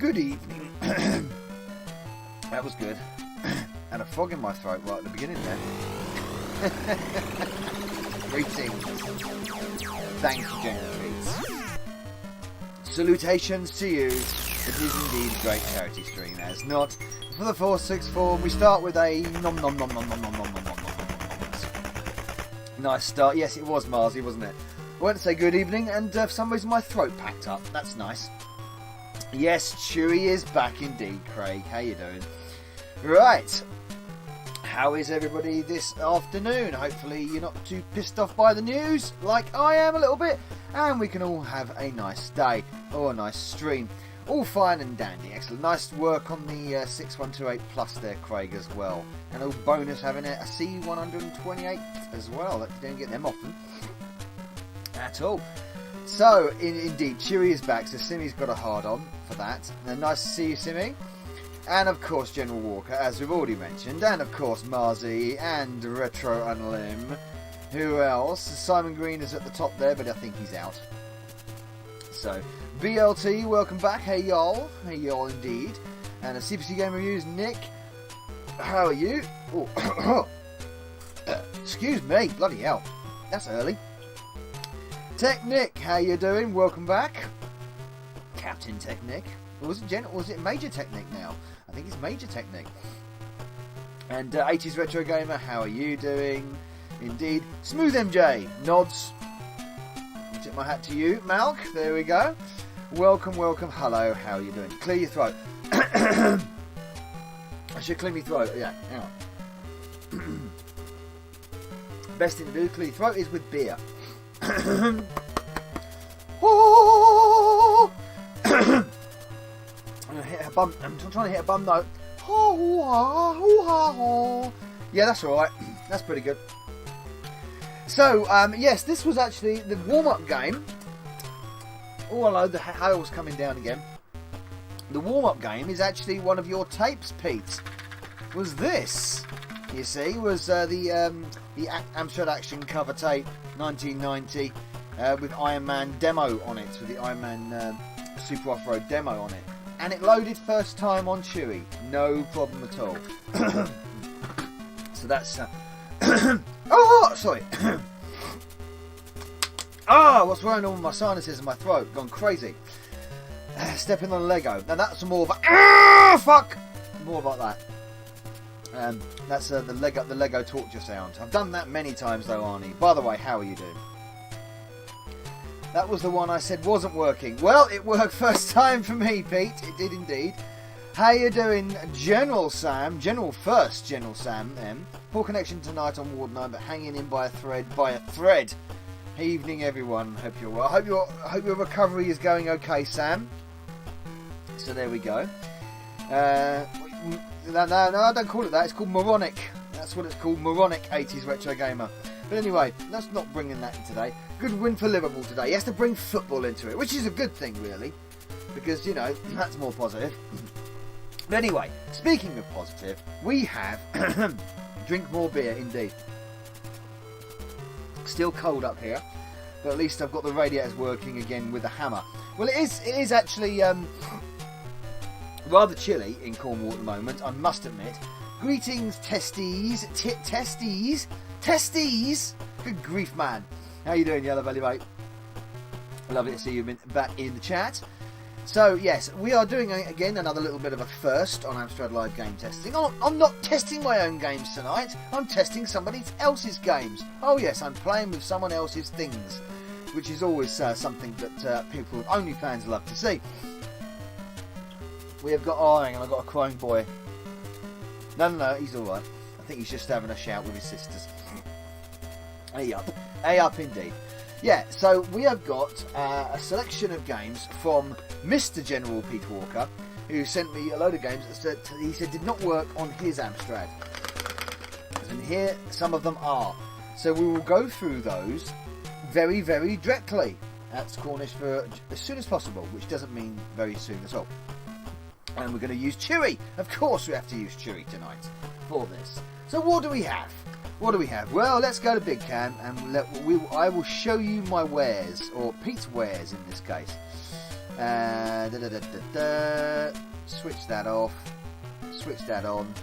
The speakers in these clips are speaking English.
Good evening. That was good. And a frog in my throat right at the beginning there. Greetings. Thank you, General Beats. Salutations to you. It is indeed a great charity stream, as not. For the 464, we start with a nom nom nom nom nom nom nom nom nom nom. Nice start. Yes, it was Marzi, wasn't it? I went to say good evening, and for some reason my throat packed up. That's nice. Yes, Chewy is back indeed, Craig. How you doing? Right. How is everybody this afternoon? Hopefully you're not too pissed off by the news, like I am a little bit, and we can all have a nice day, or a nice stream. All fine and dandy. Excellent. Nice work on the 6128 Plus there, Craig, as well. And a bonus having a C128 as well. That you don't get them often at all. So, indeed, Chewy is back, so Simmy's got a hard-on for that. And nice to see you, Simmy. And, of course, General Walker, as we've already mentioned. And, of course, Marzi and Retro Unlim. Who else? Simon Green is at the top there, but I think he's out. So, BLT, welcome back. Hey, y'all. Hey, y'all, indeed. And a CPC Game Reviews, Nick. How are you? Oh, excuse me. Bloody hell. That's early. Technic, how you doing? Welcome back. Captain Technic. Or was it Major Technic now? I think it's Major Technic. And 80s Retro Gamer, how are you doing? Indeed. Smooth MJ, nods. I'll tip my hat to you. Malk, there we go. Welcome, welcome. Hello, how are you doing? Clear your throat. I should clear my throat. Yeah, hang on. Best thing to do, clear your throat, is with beer. Oh! I'm trying to hit a bum note. Yeah, that's alright. That's pretty good. So, yes, this was actually the warm-up game. Oh, hello, the hail's coming down again. The warm-up game is actually one of your tapes, Pete. Was this, you see, was the Amstrad Action cover tape, 1990, with Iron Man demo on it, with the Iron Man Super Off-Road demo on it. And it loaded first time on Chewy. No problem at all. So that's... oh, sorry. What's going on with my sinuses and my throat? Gone crazy. Stepping on Lego. Now that's more of a... fuck! More about that. That's the Lego torture sound. I've done that many times though, Arnie. By the way, how are you doing? That was the one I said wasn't working. Well, it worked first time for me, Pete. It did indeed. How you doing, General Sam? General Sam M. Poor connection tonight on Ward 9, but hanging in by a thread. Evening, everyone. Hope you're well. Hope your recovery is going okay, Sam. So there we go. No, don't call it that. It's called moronic. That's what it's called, moronic 80s Retro Gamer. But anyway, let's not bring in that in today. Good win for Liverpool today. He has to bring football into it, which is a good thing, really. Because, you know, that's more positive. But anyway, speaking of positive, we have... drink more beer, indeed. Still cold up here. But at least I've got the radiators working again with a hammer. Well, it is actually rather chilly in Cornwall at the moment, I must admit. Greetings, testes. Testes! Good grief, man. How you doing, Yellow Valley mate? Lovely to see you back in the chat. So, yes, we are doing, again, another little bit of a first on Amstrad Live game testing. I'm not testing my own games tonight. I'm testing somebody else's games. Oh, yes, I'm playing with someone else's things, which is always something that people with OnlyFans love to see. We have got... Oh, hang on, I've got a crying boy. No, he's alright. I think he's just having a shout with his sisters. Hey up indeed. Yeah, so we have got a selection of games from Mr. General Pete Walker, who sent me a load of games that he said did not work on his Amstrad. And here some of them are. So we will go through those very, very directly. That's Cornish for as soon as possible, which doesn't mean very soon at all. And we're going to use Chewy. Of course we have to use Chewy tonight for this. So what do we have? Well, let's go to Big Cam and I will show you my wares, or Pete's wares in this case. Switch that off. Switch that on.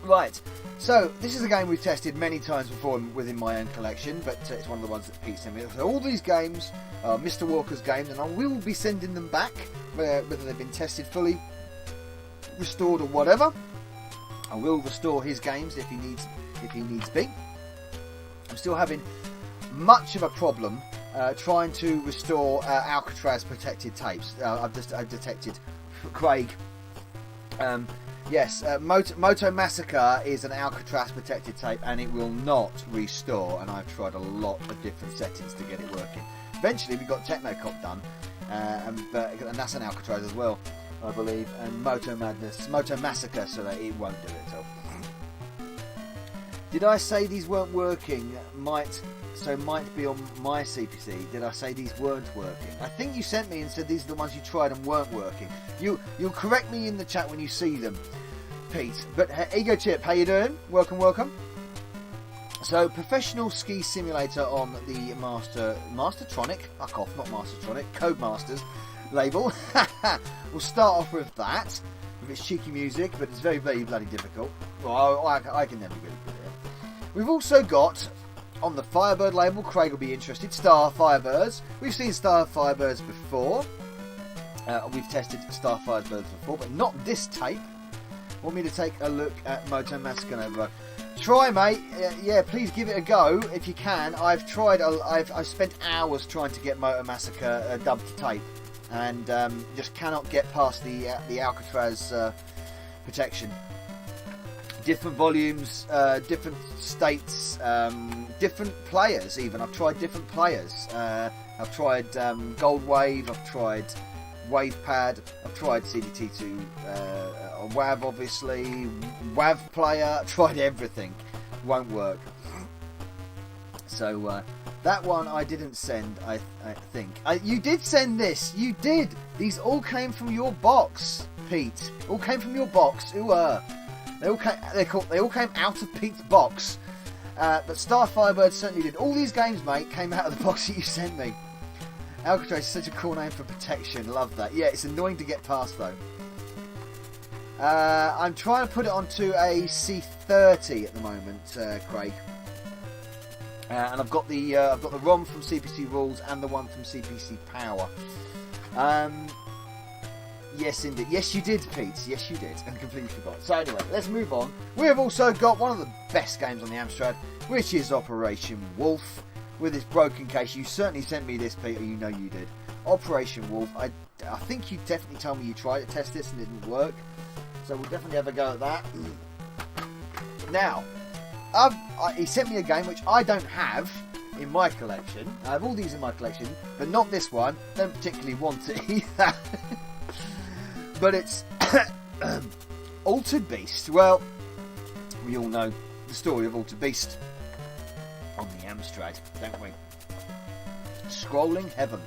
Right, so this is a game we've tested many times before within my own collection, but it's one of the ones that Pete sent me. So all these games are Mr. Walker's games, and I will be sending them back, whether they've been tested fully, restored or whatever. I will restore his games if he needs be. I'm still having much of a problem trying to restore Alcatraz protected tapes. I've detected Craig. Yes, Moto Massacre is an Alcatraz protected tape and it will not restore, and I've tried a lot of different settings to get it working. Eventually we got Technocop done, and that's an Alcatraz as well, I believe, and Moto Massacre, so that it won't do it. So. Did I say these weren't working? Might be on my CPC. Did I say these weren't working? I think you sent me and said these are the ones you tried and weren't working. You'll correct me in the chat when you see them, Pete. But Ego Chip, how you doing? Welcome. So, professional ski simulator on the Mastertronic. Fuck off, not Mastertronic. Codemasters label. We'll start off with that, with its cheeky music, but it's very, very bloody difficult. Well, I can never be really good at it. We've also got, on the Firebird label, Craig will be interested, Star Firebirds. We've seen Star Firebirds before. We've tested Star Firebirds before, but not this tape. Want me to take a look at Moto Massacre Novabug? Try, mate. Yeah, please give it a go if you can. I've tried. I've spent hours trying to get Moto Massacre dubbed to tape, and just cannot get past the Alcatraz protection. Different volumes, different states, different players even. I've tried different players. I've tried Gold Wave, I've tried WavePad, I've tried CDT2, WAV obviously, WAV player, I've tried everything. Won't work. So that one I didn't send, I think. You did send this, you did! These all came from your box, Pete. All came from your box. They all came out of Pete's box, but Star Firebird certainly did. All these games, mate, came out of the box that you sent me. Alcatraz is such a cool name for protection. Love that. Yeah, it's annoying to get past though. I'm trying to put it onto a C30 at the moment, Craig, and I've got the ROM from CPC Rules and the one from CPC Power. Yes, indeed. Yes, you did, Pete. Yes, you did. And completely forgot. So anyway, let's move on. We have also got one of the best games on the Amstrad, which is Operation Wolf, with its broken case. You certainly sent me this, Peter. You know you did. Operation Wolf. I think you definitely told me you tried to test this and it didn't work. So we'll definitely have a go at that. Now, he sent me a game which I don't have in my collection. I have all these in my collection, but not this one. Don't particularly want it either. But it's Altered Beast. Well, we all know the story of Altered Beast on the Amstrad, don't we? Scrolling Heaven,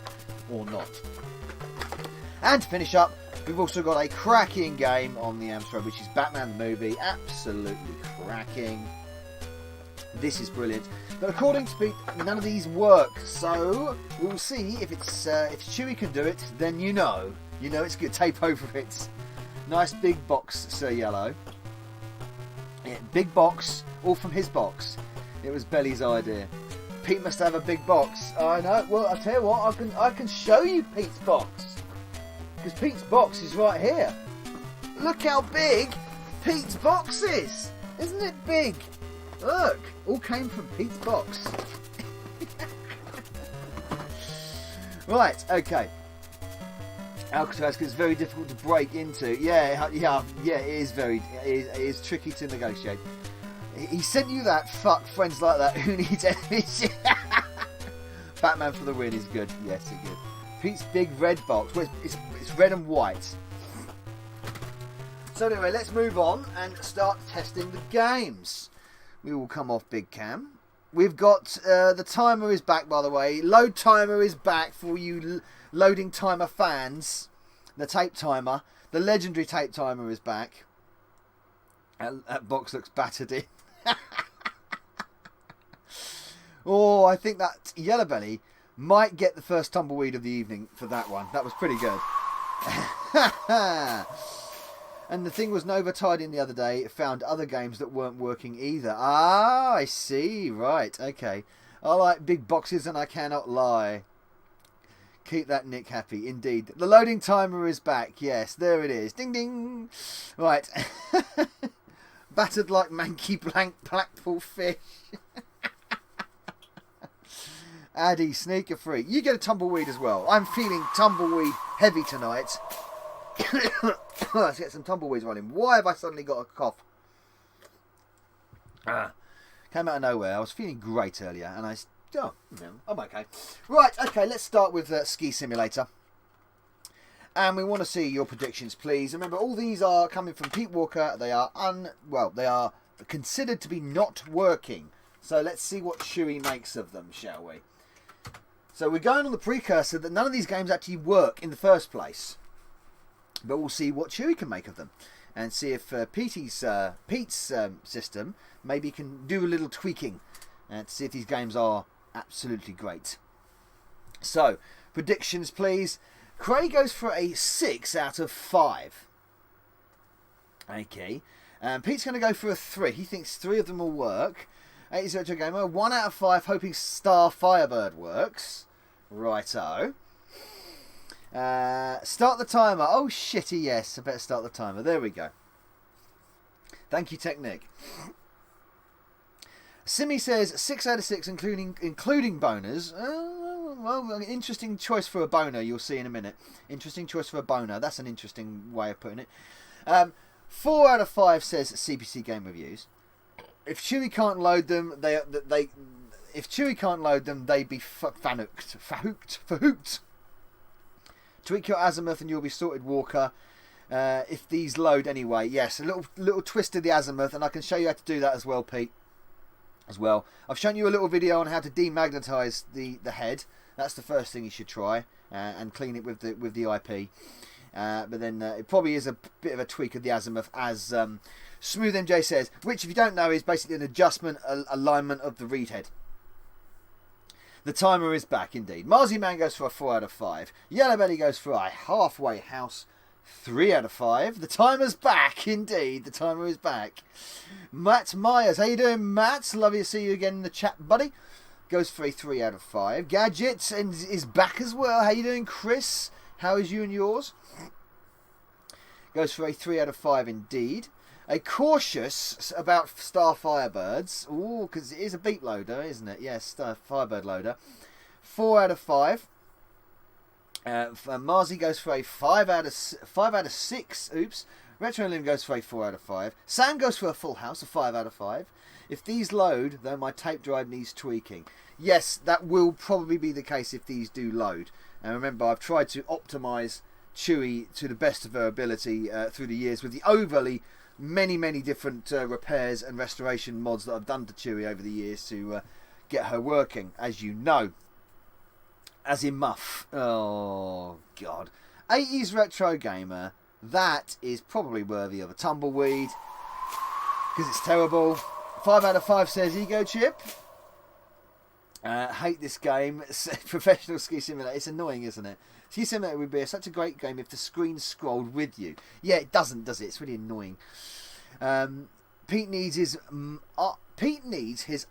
or not. And to finish up, we've also got a cracking game on the Amstrad, which is Batman the Movie. Absolutely cracking. This is brilliant. But according to Pete, none of these work. So we'll see if Chewie can do it. Then you know it's good. Tape over it. Nice big box, Sir Yellow. Yeah, big box, all from his box. It was Belly's idea. Pete must have a big box. I know. Well, I'll tell you what. I can show you Pete's box, because Pete's box is right here. Look how big Pete's box is. Isn't it big? Look, all came from Pete's box. Right, okay. Alcatraz is very difficult to break into. Yeah, it is tricky to negotiate. He sent you that. Fuck friends like that. Who needs enemies? Batman for the win is good. Yes, it's good. Pete's big red box. Well, it's red and white. So anyway, let's move on and start testing the games. We will come off big cam. We've got the timer is back, by the way. Load timer is back for you loading timer fans. The tape timer, the legendary tape timer is back. That box looks battered in. Oh, I think that Yellow Belly Might get the first tumbleweed of the evening for that one. That was pretty good. And the thing was, Nova tied in the other day, found other games that weren't working either. Ah, I see. Right, okay. I like big boxes and I cannot lie. Keep that Nick happy, indeed. The loading timer is back. Yes, there it is. Ding, ding. Right. Battered like manky blank Blackpool fish. Addy, sneaker free. You get a tumbleweed as well. I'm feeling tumbleweed heavy tonight. Let's get some tumbleweeds running. Why have I suddenly got a cough? Came out of nowhere. I was feeling great earlier, and I'm okay. Right, okay. Let's start with Ski Simulator, and we want to see your predictions, please. Remember, all these are coming from Pete Walker. They are they are considered to be not working. So let's see what Chewy makes of them, shall we? So we're going on the precursor that none of these games actually work in the first place. But we'll see what Chewy can make of them. And see if Pete's system maybe can do a little tweaking. And see if these games are absolutely great. So, predictions please. Craig goes for a 6 out of 5. Okay. Pete's going to go for a 3. He thinks 3 of them will work. 80 Gamer, 1 out of 5, hoping Star Firebird works. Righto. Start the timer. Oh, shitty, yes. I better start the timer. There we go. Thank you, Technic. Simi says 6 out of 6, including boners. Well, interesting choice for a boner, you'll see in a minute. Interesting choice for a boner. That's an interesting way of putting it. 4 out of 5 says CPC Game Reviews. If Chewy can't load them, if Chewy can't load them, they'd be fahooked. Tweak your azimuth and you'll be sorted, Walker. If these load anyway, yes, a little twist of the azimuth, and I can show you how to do that as well, Pete. As well, I've shown you a little video on how to demagnetize the head. That's the first thing you should try, and clean it with the IP. But then it probably is a bit of a tweak of the azimuth, as Smooth MJ says, which, if you don't know, is basically an adjustment alignment of the reed head. The timer is back, indeed. Marzi Man goes for a 4 out of 5. Yellow Belly goes for a halfway house, 3 out of 5. The timer's back, indeed. The timer is back. Matt Myers, how you doing, Matt? Lovely to see you again in the chat, buddy. Goes for a 3 out of 5. Gadgets and is back as well. How you doing, Chris? How is you and yours? Goes for a 3 out of 5, indeed. A cautious about Star Firebirds. Ooh, because it is a beat loader, isn't it? Yes, Star Firebird loader. 4 out of 5. Marzi goes for a 5 out of 6. Oops. Retro Lim goes for a 4 out of 5. Sam goes for a full house, a 5 out of 5. If these load, though, my tape drive needs tweaking. Yes, that will probably be the case if these do load. And remember, I've tried to optimise Chewy to the best of her ability through the years with the overly many different repairs and restoration mods that I've done to Chewy over the years to get her working, as you know. As in Muff. Oh, God. 80s Retro Gamer. That is probably worthy of a tumbleweed, because it's terrible. 5 out of 5 says Ego Chip. Hate this game. Professional Ski Simulator. It's annoying, isn't it? Ski Simulator would be such a great game if the screen scrolled with you. Yeah, it doesn't, does it? It's really annoying. Pete needs his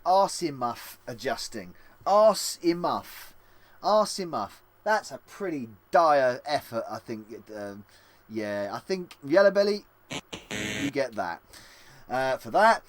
arse-muff adjusting. Arse-muff. That's a pretty dire effort, I think. Yeah, I think Yellow Belly, you get that. For that,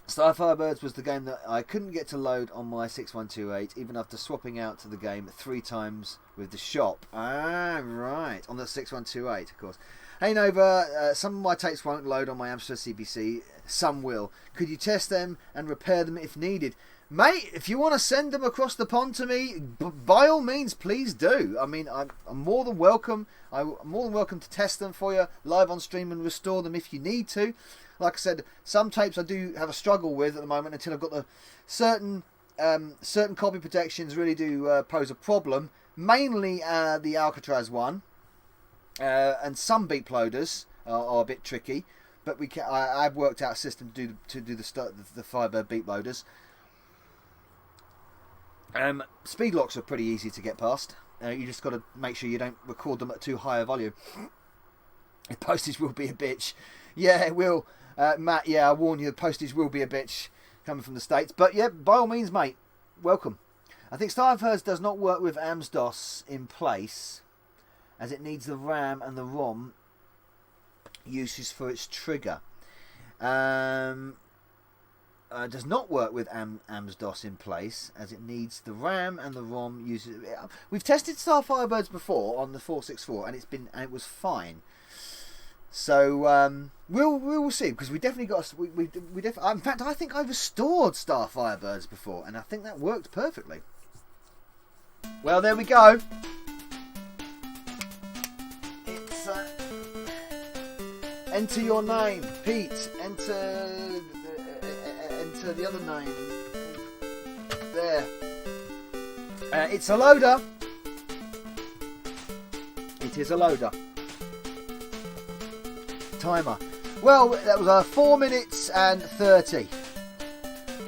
Star Firebirds was the game that I couldn't get to load on my 6128, even after swapping out to the game 3 times with the shop. Ah, right. On the 6128, of course. Hey Nova, some of my tapes won't load on my Amstrad CPC. Some will. Could you test them and repair them if needed? Mate, if you want to send them across the pond to me, by all means, please do. I mean, I'm more than welcome. I'm more than welcome to test them for you live on stream and restore them if you need to. Like I said, some tapes I do have a struggle with at the moment until I've got the certain copy protections really do pose a problem. Mainly the Alcatraz one, and some beat loaders are a bit tricky. But I've worked out a system to do the Firebird beat loaders. Speed locks are pretty easy to get past. You just got to make sure you don't record them at too high a volume. The postage will be a bitch. Yeah, it will. Matt, yeah, I warn you, the postage will be a bitch coming from the States. But yeah, by all means, mate, welcome. I think Firebirds does not work with AMS-DOS in place, as it needs the RAM and the ROM uses for its trigger. Does not work with AMS-DOS in place, as it needs the RAM and the ROM uses. We've tested Firebirds before on the 464, and it was fine. So we'll see, because we definitely got in fact, I think I restored Firebirds before, and I think that worked perfectly. Well, there we go. It's enter your name, Pete. Enter the other name. There. It's a loader. It is a loader. Timer. Well, that was 4 minutes and 30.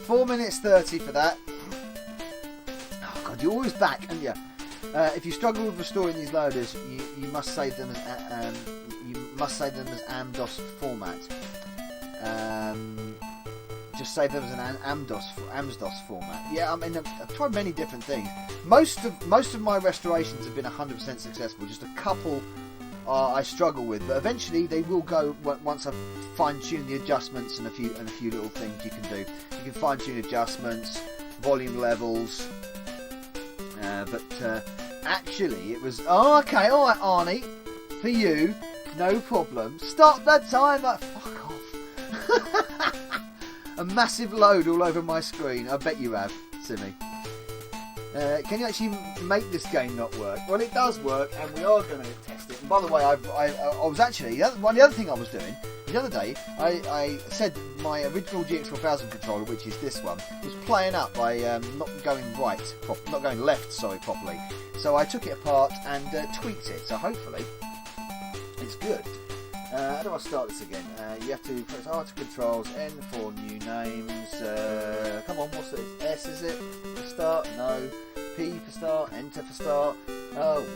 4 minutes 30 for that. Oh God, you're always back, and yeah. If you struggle with restoring these loaders, you must save them as AMDOS format. Just save them as an AMS-DOS format. Yeah, I mean, I've tried many different things. Most of my restorations have been 100% successful. Just a couple I struggle with, but eventually they will go once I've fine-tuned the adjustments and a few little things you can do. You can fine-tune adjustments, volume levels, but actually it was okay. All right, Arnie, for you, no problem. Start that timer. Fuck off. A massive load all over my screen. I bet you have, Simmy. Can you actually make this game not work? Well, it does work, and we are going to test it. And by the way, I was actually the other thing I was doing the other day. I said my original GX4000 controller, which is this one, was playing up by not going left. Sorry, properly. So I took it apart and tweaked it. So hopefully, it's good. How do I start this again? You have to press R to controls, N for new names. Come on, what's this? S is it? For start? No. P for start. Enter for start.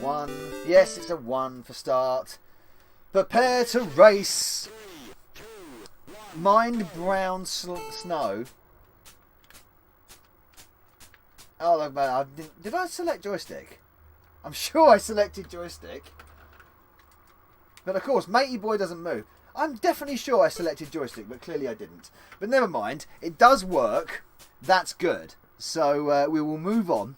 1. Yes, it's a 1 for start. Prepare to race. Mind brown snow. Oh, man, did I select joystick? I'm sure I selected joystick. But of course, Matey Boy doesn't move. I'm definitely sure I selected joystick, but clearly I didn't. But never mind. It does work. That's good. So we will move on.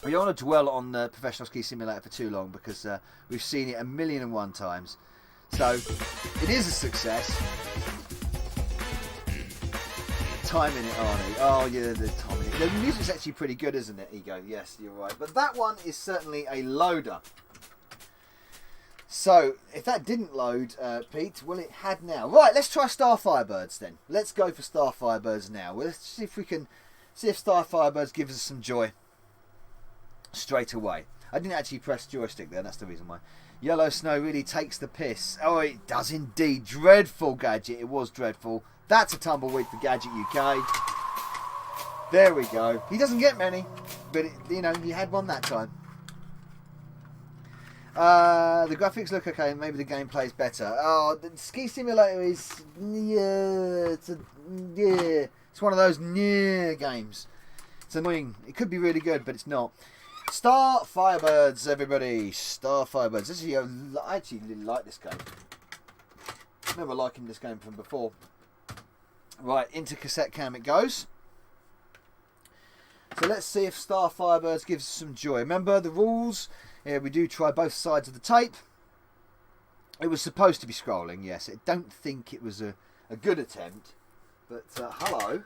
We don't want to dwell on Professional Ski Simulator for too long, because we've seen it 1,000,001 times. So it is a success. Timing it, Arnie. Oh yeah, the timing. The music's actually pretty good, isn't it, Ego? Yes, you're right. But that one is certainly a loader. So, if that didn't load, Pete, well, it had now. Right, let's try Firebirds then. Let's go for Firebirds now. Let's see if Firebirds gives us some joy straight away. I didn't actually press joystick there, that's the reason why. Yellow Snow really takes the piss. Oh, it does indeed. Dreadful Gadget. It was dreadful. That's a tumbleweed for Gadget UK. There we go. He doesn't get many, but, he had one that time. The graphics look okay, maybe the gameplay is better. Oh, the Ski Simulator is... it's one of those games. It's annoying. It could be really good, but it's not. Firebirds, everybody. Firebirds. I actually really like this game. I remember liking this game from before. Right, into cassette cam it goes. So let's see if Firebirds gives us some joy. Remember the rules... Yeah, we do try both sides of the tape. It was supposed to be scrolling, yes. I don't think it was a good attempt. But, hello.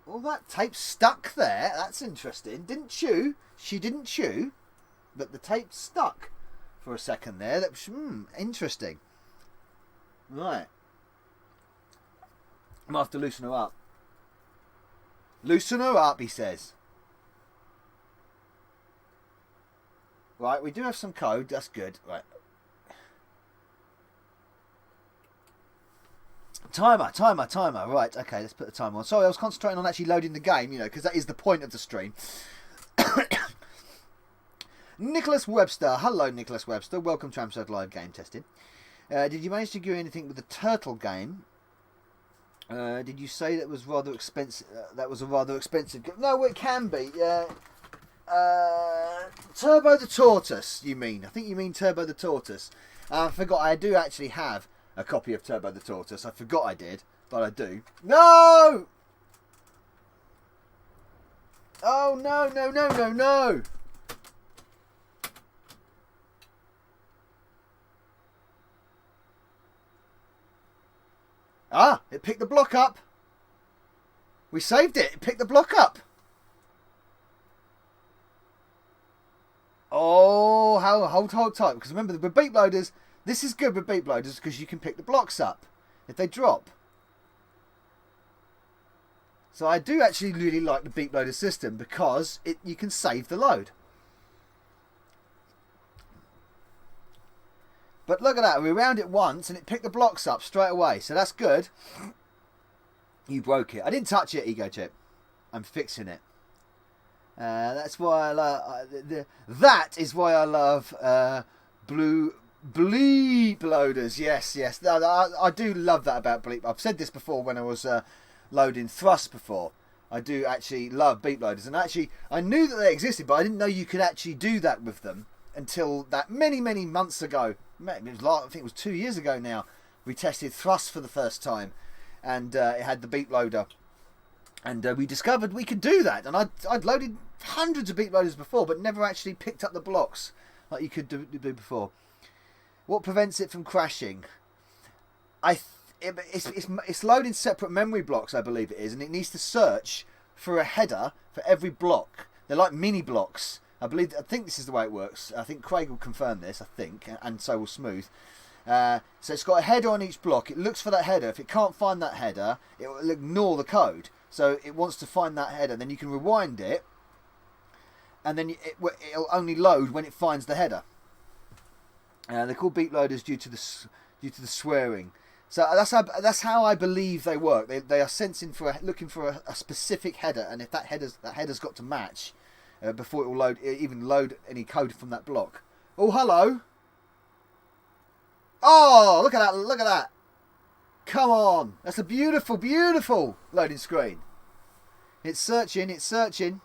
All that tape stuck there. That's interesting. Didn't chew. She didn't chew. But the tape stuck for a second there. That was, interesting. Right. I'm going to have to loosen her up. Loosen her up, he says. Right, we do have some code. That's good. Right. Timer. Right, okay, let's put the timer on. Sorry, I was concentrating on actually loading the game, because that is the point of the stream. Nicholas Webster. Hello, Nicholas Webster. Welcome to Amstrad Live Game Testing. Did you manage to do anything with the turtle game? Did you say that was rather expensive? That was a rather expensive game. No, it can be. Turbo the Tortoise, you mean? I think you mean Turbo the Tortoise. I forgot. I do actually have a copy of Turbo the Tortoise. I forgot I did, but I do. No! Oh, no. Ah, it picked the block up. We saved it. It picked the block up. Oh, hold tight. Because remember, with beep loaders, this is good with beep loaders because you can pick the blocks up if they drop. So I do actually really like the beep loader system because you can save the load. But look at that, we round it once and it picked the blocks up straight away. So that's good. You broke it. I didn't touch it, Ego Chip. I'm fixing it. That's why I love... that is why I love bleep loaders. Yes. I do love that about bleep. I've said this before when I was loading thrust before. I do actually love beep loaders. And actually, I knew that they existed, but I didn't know you could actually do that with them until that many months ago. I think it was 2 years ago now. We tested thrust for the first time, and it had the beep loader, and we discovered we could do that. And I'd loaded hundreds of beep loaders before, but never actually picked up the blocks like you could do before. What prevents it from crashing? It's loading separate memory blocks, I believe it is, and it needs to search for a header for every block. They're like mini blocks. I think this is the way it works. I think Craig will confirm this, I think, and so will Smooth. So it's got a header on each block. It looks for that header. If it can't find that header, it will ignore the code. So it wants to find that header. Then you can rewind it, and then it'll only load when it finds the header. They're called beep loaders due to the swearing. So that's how I believe they work. They are looking for a specific header, and if that header's got to match. Before it will even load any code from that block. Oh, hello. Oh, look at that. Come on. That's a beautiful loading screen. It's searching.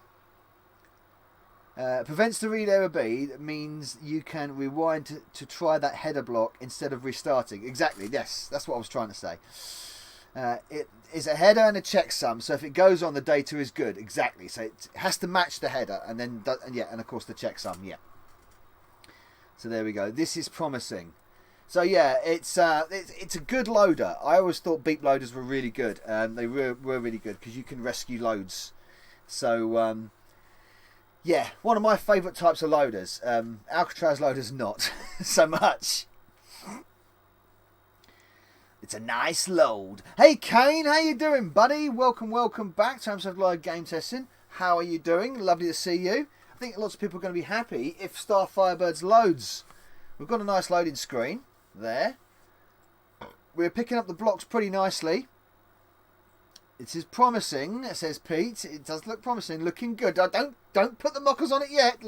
Prevents the read error B. That means you can rewind to try that header block instead of restarting. Exactly, yes. That's what I was trying to say. It is a header and a checksum, so if it goes on, the data is good. Exactly, so it has to match the header, and then and of course the checksum. Yeah. So there we go. This is promising. So yeah, it's a good loader. I always thought beep loaders were really good. They were really good because you can rescue loads. So yeah, one of my favourite types of loaders. Alcatraz loaders not so much. It's a nice load. Hey Kane, how you doing, buddy? Welcome back to Amstrad Live Game Testing. How are you doing? Lovely to see you. I think lots of people are going to be happy if Star Firebirds loads. We've got a nice loading screen there. We're picking up the blocks pretty nicely. It is promising, says Pete. It does look promising, looking good. Don't put the mockers on it yet,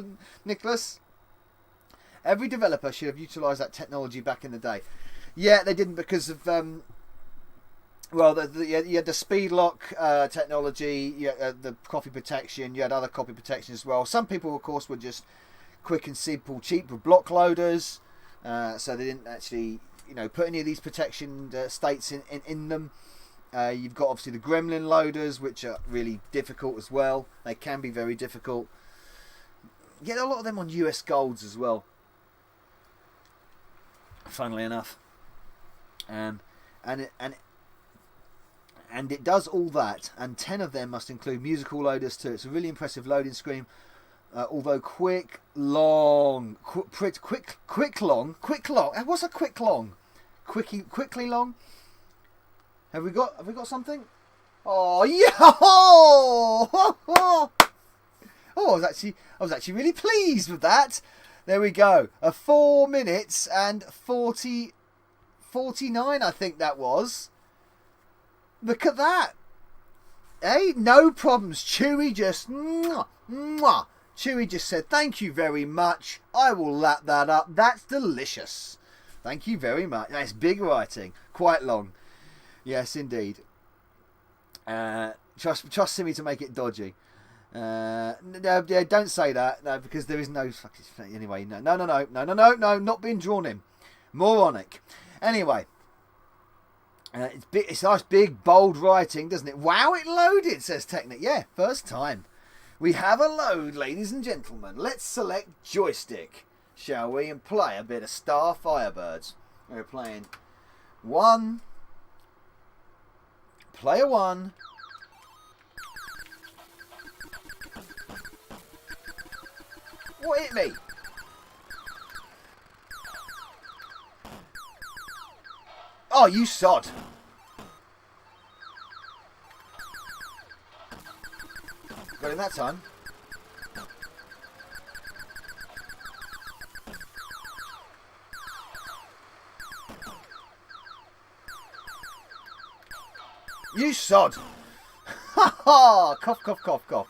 Nicholas. Every developer should have utilised that technology back in the day. Yeah, they didn't because of you had the speed lock technology, you had, the copy protection, you had other copy protection as well. Some people, of course, were just quick and simple, cheap with block loaders, so they didn't actually, put any of these protection states in them. You've got obviously the gremlin loaders, which are really difficult as well. They can be very difficult. You get a lot of them on US golds as well, funnily enough. And it does all that, and 10 of them must include musical loaders too. It's a really impressive loading screen, although quick long. What's a quick long? Quickly long. Have we got something? Oh yeah! Oh, I was actually really pleased with that. There we go. 4 minutes and 49, I think that was. Look at that. Hey, no problems. Chewy just... Mwah, mwah. Chewy just said, thank you very much. I will lap that up. That's delicious. Thank you very much. That's big writing. Quite long. Yes, indeed. Trust me to make it dodgy. No, yeah, don't say that. No, because there is no... Anyway, no, not being drawn in. Moronic. Anyway. It's nice, big, bold writing, doesn't it? Wow, it loaded, says Technic. Yeah, first time. We have a load, ladies and gentlemen. Let's select joystick, shall we? And play a bit of Star Firebirds. We're playing Player 1. What hit me? Oh, you sod. Got him that time. You sod. Ha ha. Cough, cough, cough, cough.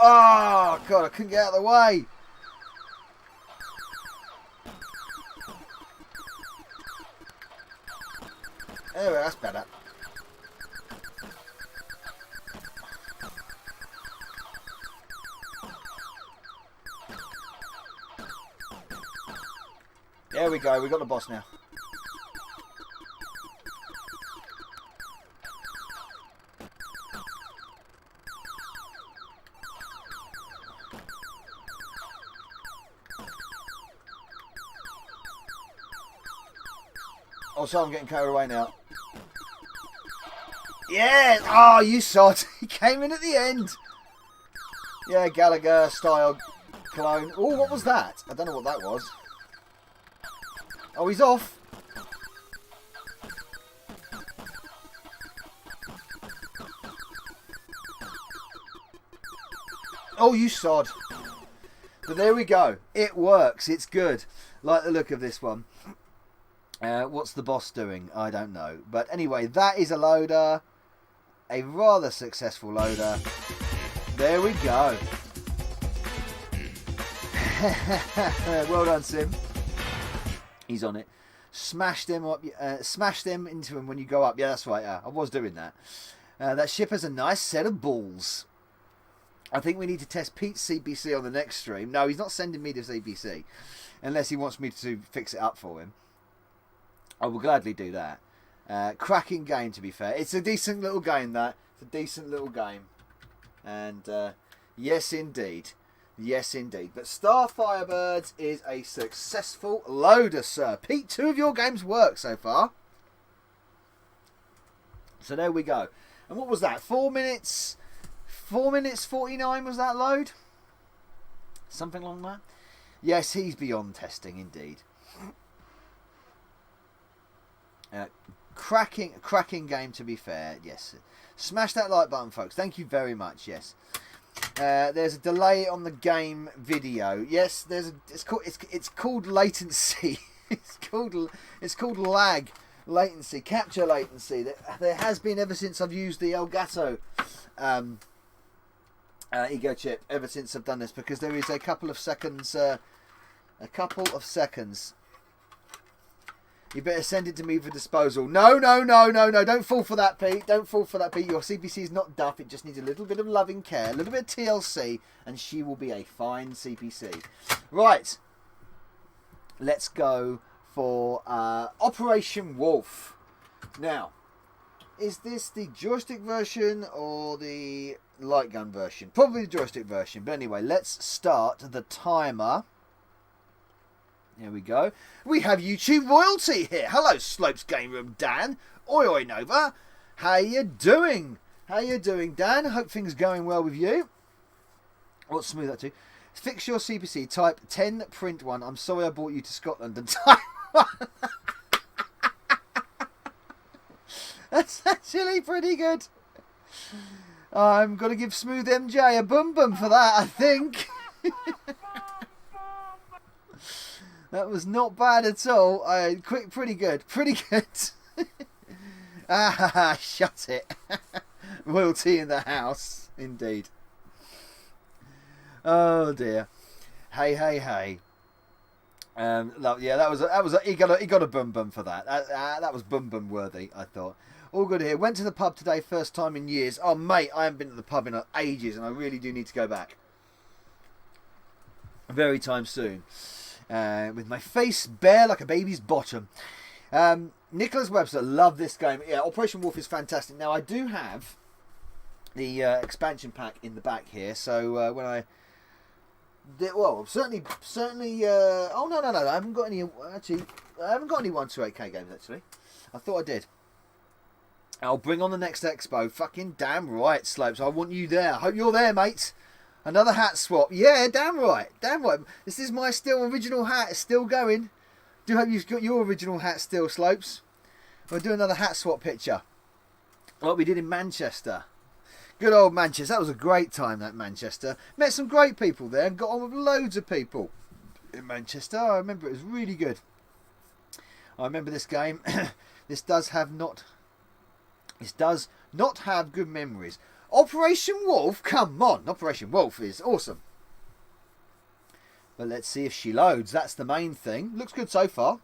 Oh, God, I couldn't get out of the way. Anyway, that's better. There we go, we got the boss now. Oh, so I'm getting carried away now. Yeah! Oh, you sod. He came in at the end. Yeah, Gallagher style clone. Oh, what was that? I don't know what that was. Oh, he's off. Oh, you sod. But there we go. It works. It's good. Like the look of this one. What's the boss doing? I don't know. But anyway, that is a loader. A rather successful loader. There we go. Well done, Sim. He's on it. Smashed them up. Smash them into him when you go up. Yeah, that's right. I was doing that. That ship has a nice set of balls. I think we need to test Pete's CPC on the next stream. No, he's not sending me the CPC. Unless he wants me to fix it up for him. I will gladly do that. Cracking game, to be fair. It's a decent little game, that. It's a decent little game. And, yes, indeed. Yes, indeed. But Star Firebirds is a successful loader, sir. Pete, 2 of your games work so far. So there we go. And what was that? 4 minutes... 4 minutes 49 was that load? Something along that? Yes, he's beyond testing, indeed. Cracking game, to be fair. Yes, smash that like button, folks. Thank you very much. Yes, there's a delay on the game video. Yes, it's called latency. it's called lag, latency, capture latency. There has been ever since I've used the Elgato Ego chip. Ever since I've done this, because there is a couple of seconds. You better send it to me for disposal. No. Don't fall for that, Pete. Don't fall for that, Pete. Your CPC is not duff. It just needs a little bit of loving care, a little bit of TLC, and she will be a fine CPC. Right. Let's go for Operation Wolf. Now, is this the joystick version or the light gun version? Probably the joystick version. But anyway, let's start the timer. Here we go. We have YouTube royalty here. Hello, Slopes Game Room Dan. Oi, oi, Nova. How you doing? How you doing, Dan? Hope things are going well with you. What's smooth that to? Fix your CPC. Type 10 print 1. I'm sorry I brought you to Scotland and type 1. That's actually pretty good. I'm going to give Smooth MJ a bum bum for that, I think. That was not bad at all. Pretty good. Pretty good. Shut it. Royalty in the house. Indeed. Oh dear. Hey. Yeah, that was he got a bum bum for that. That was bum bum worthy, I thought. All good here. Went to the pub today, first time in years. Oh mate, I haven't been to the pub in ages, and I really do need to go back. Very time soon. With my face bare like a baby's bottom. Nicholas Webster, love this game. Yeah, Operation Wolf is fantastic. Now I do have the expansion pack in the back here, so when I certainly. Oh no! I haven't got any. Actually, I haven't got any 128K games. Actually, I thought I did. I'll bring on the next expo. Fucking damn right, Slopes. I want you there. I hope you're there, mate. Another hat swap. Yeah, damn right. This is my original hat. It's still going. Do hope you've got your original hat still, Slopes. We'll do another hat swap picture, like we did in Manchester. Good old Manchester. That was a great time, that Manchester. Met some great people there and got on with loads of people in Manchester. I remember it was really good. I remember this game. This does not have good memories. Operation Wolf? Come on. Operation Wolf is awesome. But let's see if she loads. That's the main thing. Looks good so far.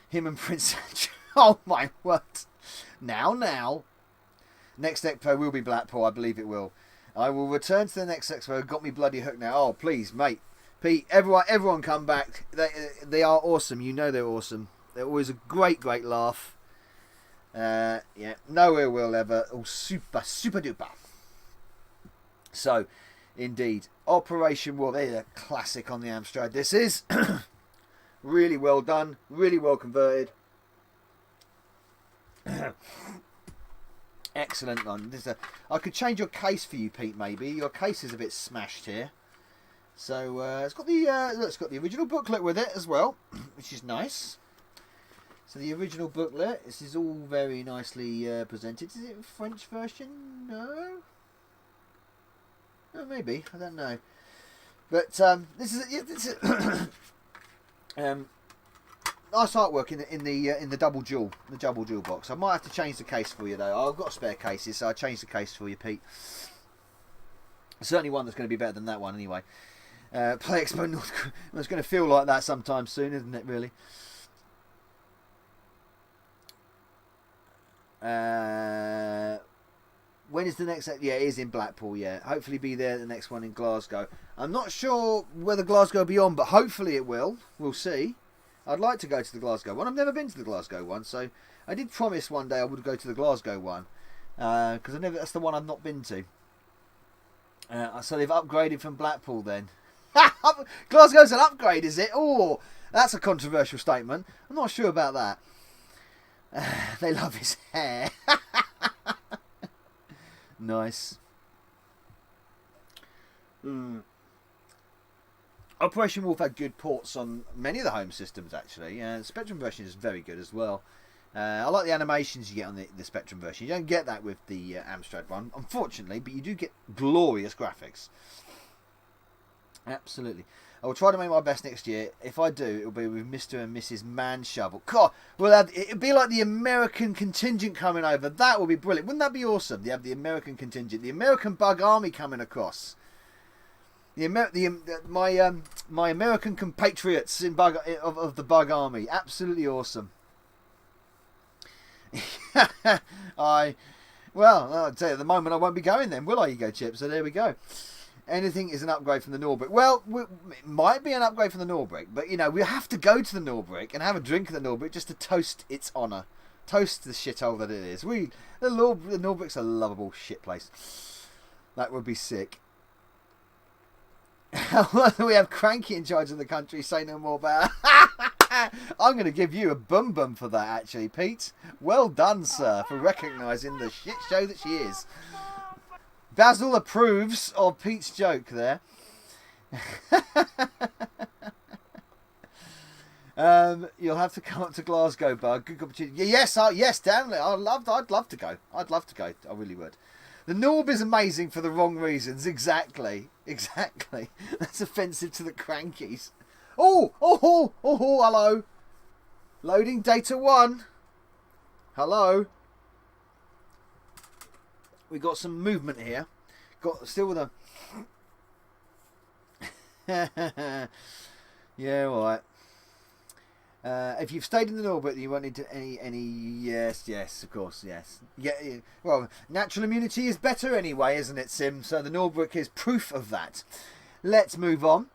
Him and Prince... Oh my word. Now. Next expo will be Blackpool, I believe it will. I will return to the next expo. Got me bloody hooked now. Oh, please, mate. Pete, everyone come back. They are awesome. You know they're awesome. They're always a great laugh. Yeah, nowhere will ever. Oh, super duper. So, indeed, Operation War. They're a classic on the Amstrad. This is really well done. Really well converted. Excellent one. I could change your case for you, Pete. Maybe your case is a bit smashed here. So it's got the original booklet with it as well, which is nice. So the original booklet. This is all very nicely presented. Is it a French version? No. Oh, maybe, I don't know. But this is nice artwork in the double jewel box. I might have to change the case for you though. I've got spare cases, so I'll change the case for you, Pete. Certainly one that's going to be better than that one anyway. Play Expo North. It's going to feel like that sometime soon, isn't it? Really. When is the next? Yeah, it is in Blackpool. Yeah, hopefully be there. The next one in Glasgow. I'm not sure whether Glasgow will be on, but hopefully it will. We'll see. I'd like to go to the Glasgow one. I've never been to the Glasgow one, so I did promise one day I would go to the Glasgow one because that's the one I've not been to. So they've upgraded from Blackpool then. Glasgow's an upgrade, is it? Oh, that's a controversial statement. I'm not sure about that. They love his hair. Nice. Operation Wolf had good ports on many of the home systems, actually. The Spectrum version is very good as well. I like the animations you get on the Spectrum version. You don't get that with the Amstrad one, unfortunately, but you do get glorious graphics. Absolutely. I will try to make my best next year. If I do, it will be with Mr. and Mrs. Manshovel. God, it'll be like the American contingent coming over. That would be brilliant. Wouldn't that be awesome? They have the American contingent, the American Bug Army coming across. My American compatriots in of the Bug Army. Absolutely awesome. I'll tell you, at the moment I won't be going then, will I, Ego Chip? So there we go. Anything is an upgrade from the Norbrick. Well, it might be an upgrade from the Norbrick, but you know, we have to go to the Norbrick and have a drink at the Norbrick just to toast its honour. Toast the shithole that it is. The Norbrick's a lovable shit place. That would be sick. We have Cranky in charge of the country. Say no more about. I'm going to give you a bum bum for that, actually, Pete. Well done, sir, for recognising the shit show that she is. Basil approves of Pete's joke there. You'll have to come up to Glasgow, Bug. Good opportunity. Yes, yes, definitely. I'd love to go. I'd love to go. I really would. The Norb is amazing for the wrong reasons. Exactly. That's offensive to the crankies. Oh, hello. Loading data 1. Hello. We got some movement here. Got still with a. Yeah, all right. If you've stayed in the Norbit, you won't need to any. Yes, of course, yes. Yeah. Well, natural immunity is better anyway, isn't it, Sim? So the Norbrook is proof of that. Let's move on.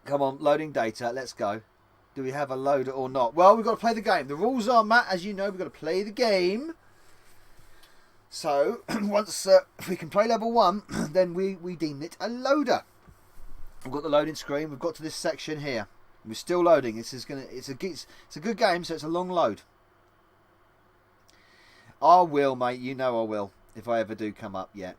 Come on, loading data. Let's go. Do we have a loader or not? Well, we've got to play the game. The rules are, Matt, as you know, we've got to play the game. So once if we can play level 1, then we deem it a loader. We've got the loading screen. We've got to this section here. We're still loading. It's a good game, so it's a long load. I will, mate. You know I will. If I ever do come up yet.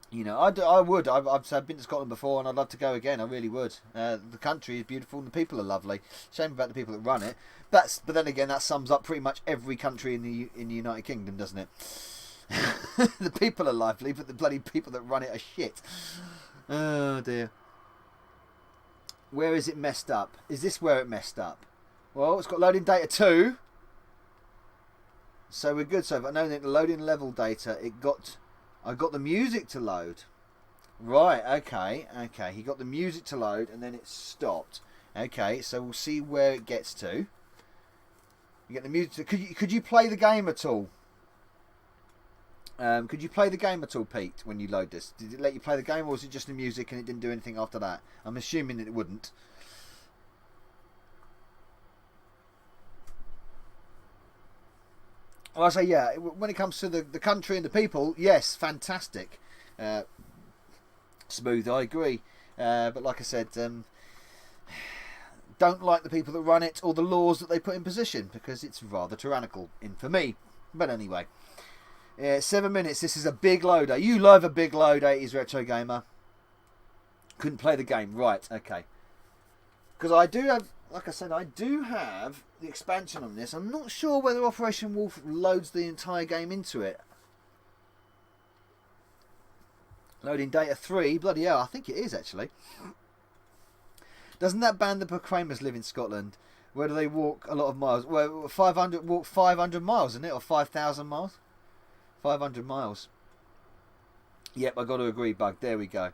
You know, I would. I've been to Scotland before, and I'd love to go again. I really would. The country is beautiful, and the people are lovely. Shame about the people that run it. But then again, that sums up pretty much every country in the United Kingdom, doesn't it? The people are lovely, but the bloody people that run it are shit. Oh dear. Where is it messed up? Is this where it messed up? Well, it's got loading data 2. So we're good. So if I know that the loading level data, I got the music to load. Right, okay. He got the music to load and then it stopped. Okay, so we'll see where it gets to. You get the music to, could you play the game at all? Could you play the game at all, Pete, when you load this? Did it let you play the game, or was it just the music and it didn't do anything after that? I'm assuming that it wouldn't. Well, I say, yeah, when it comes to the country and the people, yes, fantastic. Smooth, I agree. But like I said, don't like the people that run it or the laws that they put in position, because it's rather tyrannical for me. But anyway. 7 minutes. This is a big loader. You love a big load, 80s Retro Gamer. Couldn't play the game. Right, okay. Because I do have, like I said, I do have the expansion on this. I'm not sure whether Operation Wolf loads the entire game into it. Loading data 3. Bloody hell, I think it is actually. Doesn't that band the Proclaimers live in Scotland? Where do they walk a lot of miles? Well, 500 miles, isn't it? Or 5,000 miles? 500 miles. Yep, I got to agree, Bug. There we go.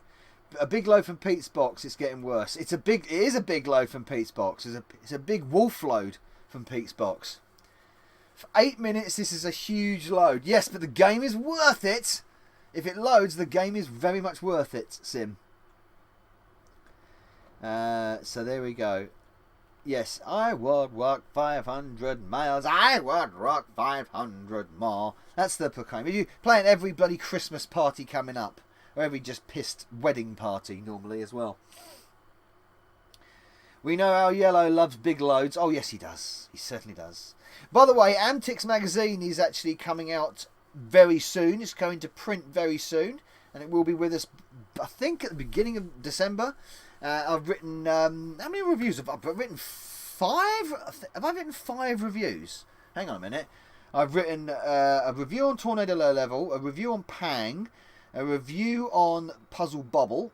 A big load from Pete's box. It's getting worse. It is a big load from Pete's box. It's a big wolf load from Pete's box. For 8 minutes, this is a huge load. Yes, but the game is worth it. If it loads, the game is very much worth it, Sim. So there we go. Yes, I would walk 500 miles. I would walk 500 more. That's the proclaim. You playing every bloody Christmas party coming up, or every just pissed wedding party normally as well. We know our Yellow loves big loads. Oh yes, he does. He certainly does. By the way, Amtix magazine is actually coming out very soon. It's going to print very soon, and it will be with us, I think, at the beginning of December. I've written how many reviews have I written? 5? Have I written 5 reviews? Hang on a minute. I've written a review on Tornado Low Level, a review on Pang, a review on Puzzle Bobble,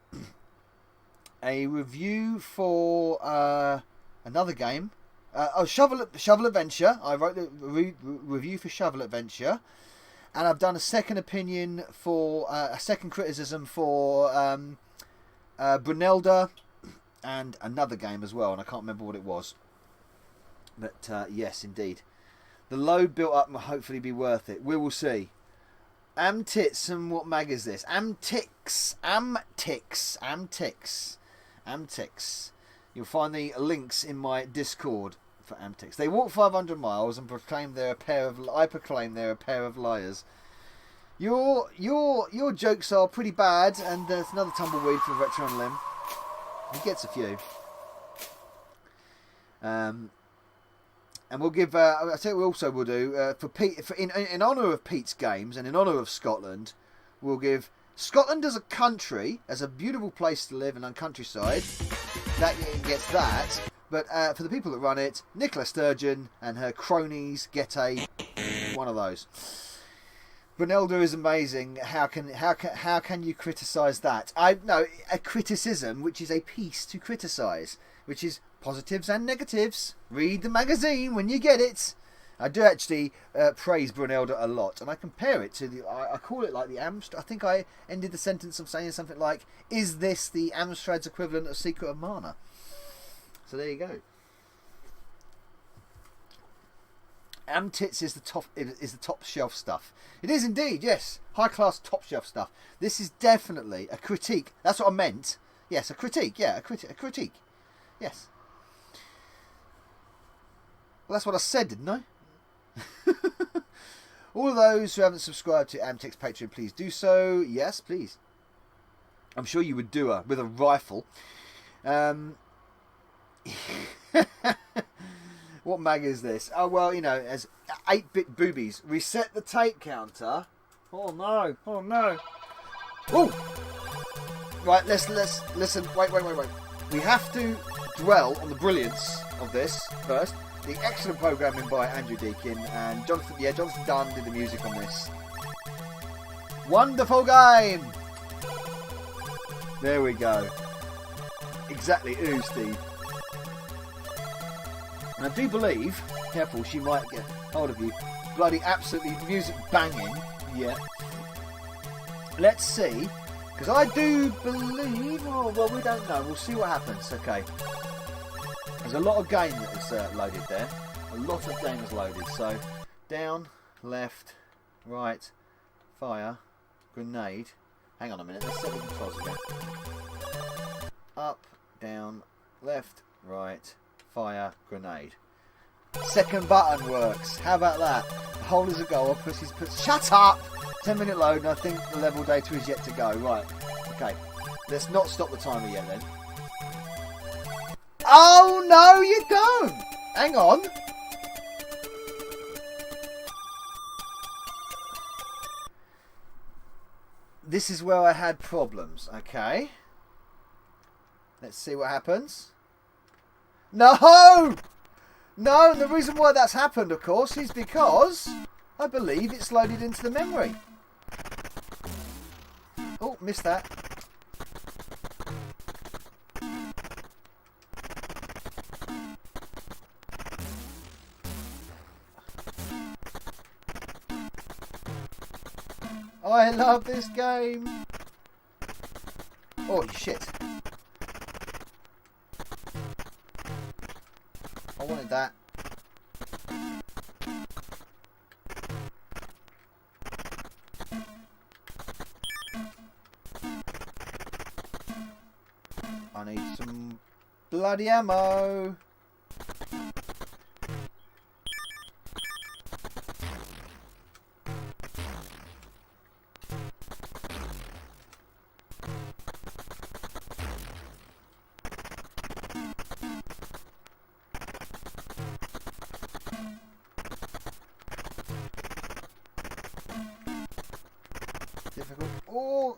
a review for another game. Shovel Adventure. I wrote the review for Shovel Adventure, and I've done a second opinion for a second criticism for Brunelda, and another game as well, and I can't remember what it was. But yes, indeed, the load built up will hopefully be worth it. We will see. Amtits, and what mag is this? Amtix. You'll find the links in my Discord for Amtix. They walk 500 miles and proclaim they're a pair of. I proclaim they're a pair of liars. Your jokes are pretty bad, and there's another tumbleweed for Retro on Limb. He gets a few. And we'll give. I tell you, what we also will do for Pete. In honour of Pete's games and in honour of Scotland, we'll give Scotland as a country, as a beautiful place to live and on countryside. that gets that. But for the people that run it, Nicola Sturgeon and her cronies get one of those. Brunelda is amazing. How can you criticise that? No, a criticism, which is a piece to criticise, which is positives and negatives. Read the magazine when you get it. I do actually praise Brunelda a lot, and I compare it to I call it like the Amstrad. I think I ended the sentence of saying something like, "Is this the Amstrad's equivalent of Secret of Mana?" So there you go. Amtits is the top shelf stuff. It is indeed, yes, high class top shelf stuff. This is definitely a critique. That's what I meant. Yes, a critique. Yeah, a critique. Yes. Well, that's what I said, didn't I? All of those who haven't subscribed to Amtix Patreon, please do so. Yes, please. I'm sure you would do with a rifle. What mag is this? Oh, well, you know, as 8-bit boobies. Reset the tape counter. Oh, no. Oh, no. Oh! Right, let's listen. Wait. We have to dwell on the brilliance of this first. The excellent programming by Andrew Deakin and Jonathan. Yeah, Jonathan Dunn did the music on this. Wonderful game! There we go. Exactly. Ooh, Steve. And I do believe, careful, she might get hold of you. Bloody absolutely music banging. Yeah. Let's see. Because I do believe... Oh, well, we don't know. We'll see what happens. Okay. There's a lot of game that is loaded there. A lot of game is loaded. So, down, left, right, fire, grenade. Hang on a minute. Let's set the controls again. Up, down, left, right, fire, grenade. Second button works. How about that? Hold as a goal. Shut up! 10-minute load, and I think the level data is yet to go. Right. Okay. Let's not stop the timer yet then. Oh no, you don't! Hang on. This is where I had problems. Okay. Let's see what happens. No! No, and the reason why that's happened, of course, is because I believe it's loaded into the memory. Oh, missed that. I love this game. Oh, shit. I wanted that. I need some bloody ammo. Difficult. Oh!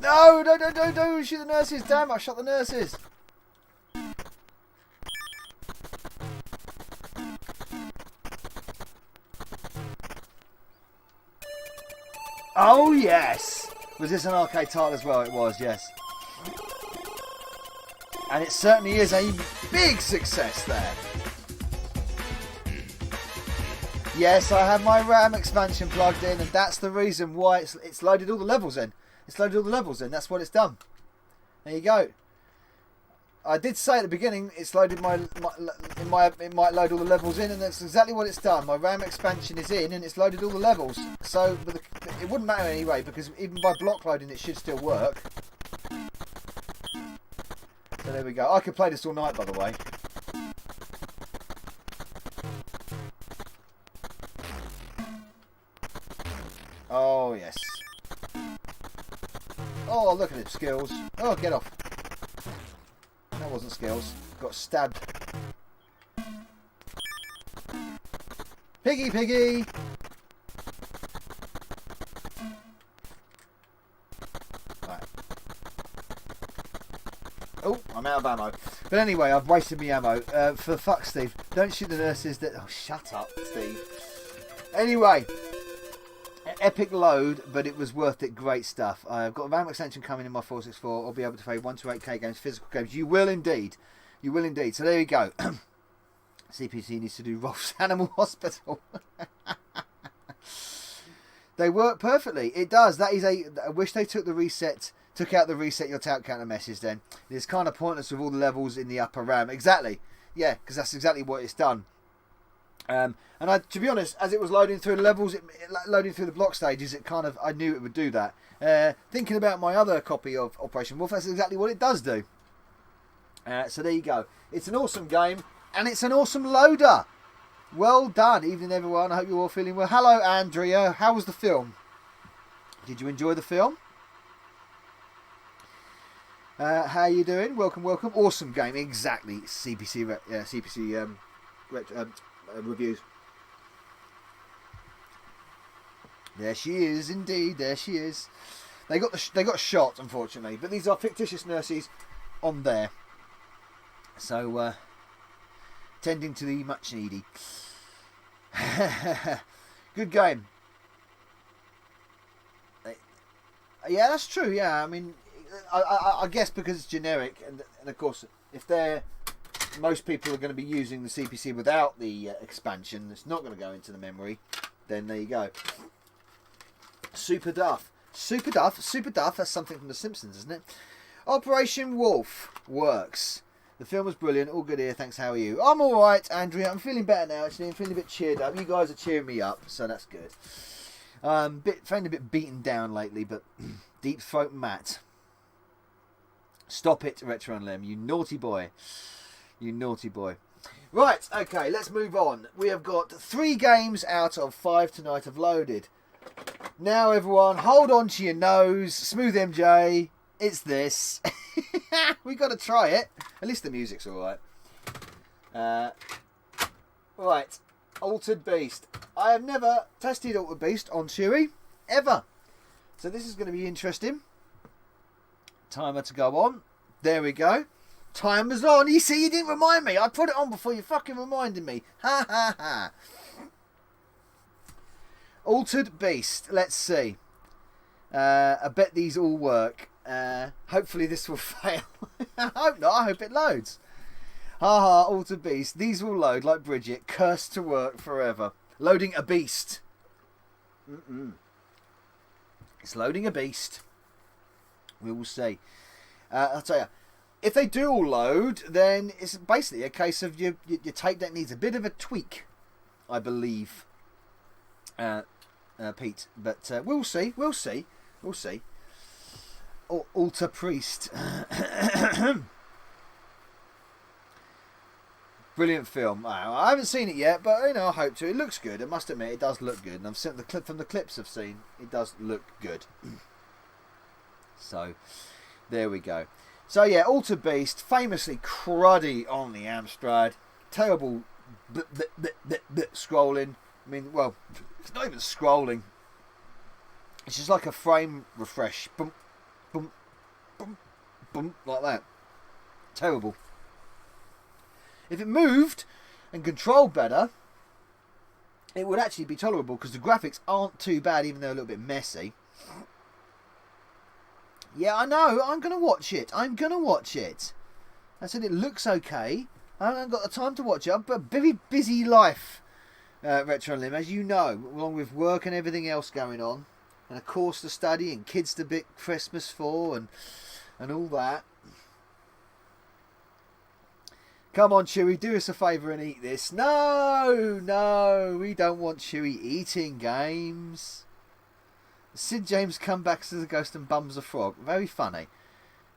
No! No! Shoot the nurses! Damn! I shot the nurses! Oh yes! Was this an arcade title as well? It was, yes. And it certainly is a big success there. Yes, I have my RAM expansion plugged in, and that's the reason why it's loaded all the levels in. It's loaded all the levels in. That's what it's done. There you go. I did say at the beginning it's loaded it might load all the levels in, and that's exactly what it's done. My RAM expansion is in, and it's loaded all the levels. So it wouldn't matter anyway, because even by block loading it should still work. So there we go. I could play this all night, by the way. Oh, yes. Oh, look at it. Skills. Oh, get off. That wasn't skills. Got stabbed. Piggy! I'm out of ammo. But anyway, I've wasted my ammo. For fuck, Steve. Don't shoot the nurses that... Oh, shut up, Steve. Anyway. Epic load, but it was worth it. Great stuff. I've got a RAM extension coming in my 464. I'll be able to play 1 to 8K games, physical games. You will indeed. You will indeed. So there you go. CPC needs to do Rolf's Animal Hospital. They work perfectly. It does. That is I wish they took out the reset your tap counter message then. It's kind of pointless with all the levels in the upper RAM. Exactly. Yeah, because that's exactly what it's done. And to be honest, as it was loading through the levels, loading through the block stages, I knew it would do that. Thinking about my other copy of Operation Wolf, that's exactly what it does do. So there you go. It's an awesome game, and it's an awesome loader. Well done. Evening, everyone. I hope you're all feeling well. Hello, Andrea. How was the film? Did you enjoy the film? How are you doing? Welcome, welcome. Awesome game. Exactly. CPC reviews. There she is, indeed. There she is. They got shot, unfortunately, but these are fictitious nurses on there. So, tending to the much needy. Good game. Yeah, that's true. Yeah, I mean, I guess because it's generic, and of course, if most people are going to be using the CPC without the expansion, it's not going to go into the memory. Then there you go. Super Duff. Super Duff. Super Duff. That's something from The Simpsons, isn't it? Operation Wolf works. The film was brilliant. All good here. Thanks. How are you? I'm all right, Andrea. I'm feeling better now. Actually, I'm feeling a bit cheered up. You guys are cheering me up, so that's good. Feeling a bit beaten down lately, but Deep Throat Matt. Stop it, Retro and Lim. You naughty boy. You naughty boy. Right. Okay. Let's move on. We have got 3 games out of 5 tonight have loaded. Now, everyone, hold on to your nose. Smooth MJ. It's this. We got to try it. At least the music's all right. Right. Altered Beast. I have never tested Altered Beast on Chewy. Ever. So this is going to be interesting. Timer to go on. There we go. Timer's on. You see, you didn't remind me. I put it on before you fucking reminded me. Ha ha ha. Altered Beast. Let's see. I bet these all work. Hopefully this will fail. I hope not. I hope it loads. Haha, Altered Beast. These will load like Bridget. Cursed to work forever. Loading a beast. It's loading a beast. We will see. I'll tell you. If they do all load, then it's basically a case of your tape deck needs a bit of a tweak, I believe, Pete. But we'll see. We'll see. We'll see. Altar Priest. Brilliant film. I haven't seen it yet, but I hope to. It looks good. I must admit, it does look good. And I've seen the clip from the clips I've seen. It does look good. So, there we go. So yeah, Altered Beast, famously cruddy on the Amstrad. Terrible scrolling. I mean, well, it's not even scrolling. It's just like a frame refresh. Boom, boom, boom, boom, like that. Terrible. If it moved and controlled better, it would actually be tolerable because the graphics aren't too bad, even though a little bit messy. Yeah, I know. I'm going to watch it. I'm going to watch it. I said it looks okay. I haven't got the time to watch it. I've got a very busy life, Retro Lim, as you know, along with work and everything else going on. And a course to study and kids to bit Christmas for and all that. Come on, Chewy, do us a favour and eat this. No, we don't want Chewy eating games. Sid James comebacks as a ghost and bums a frog. Very funny.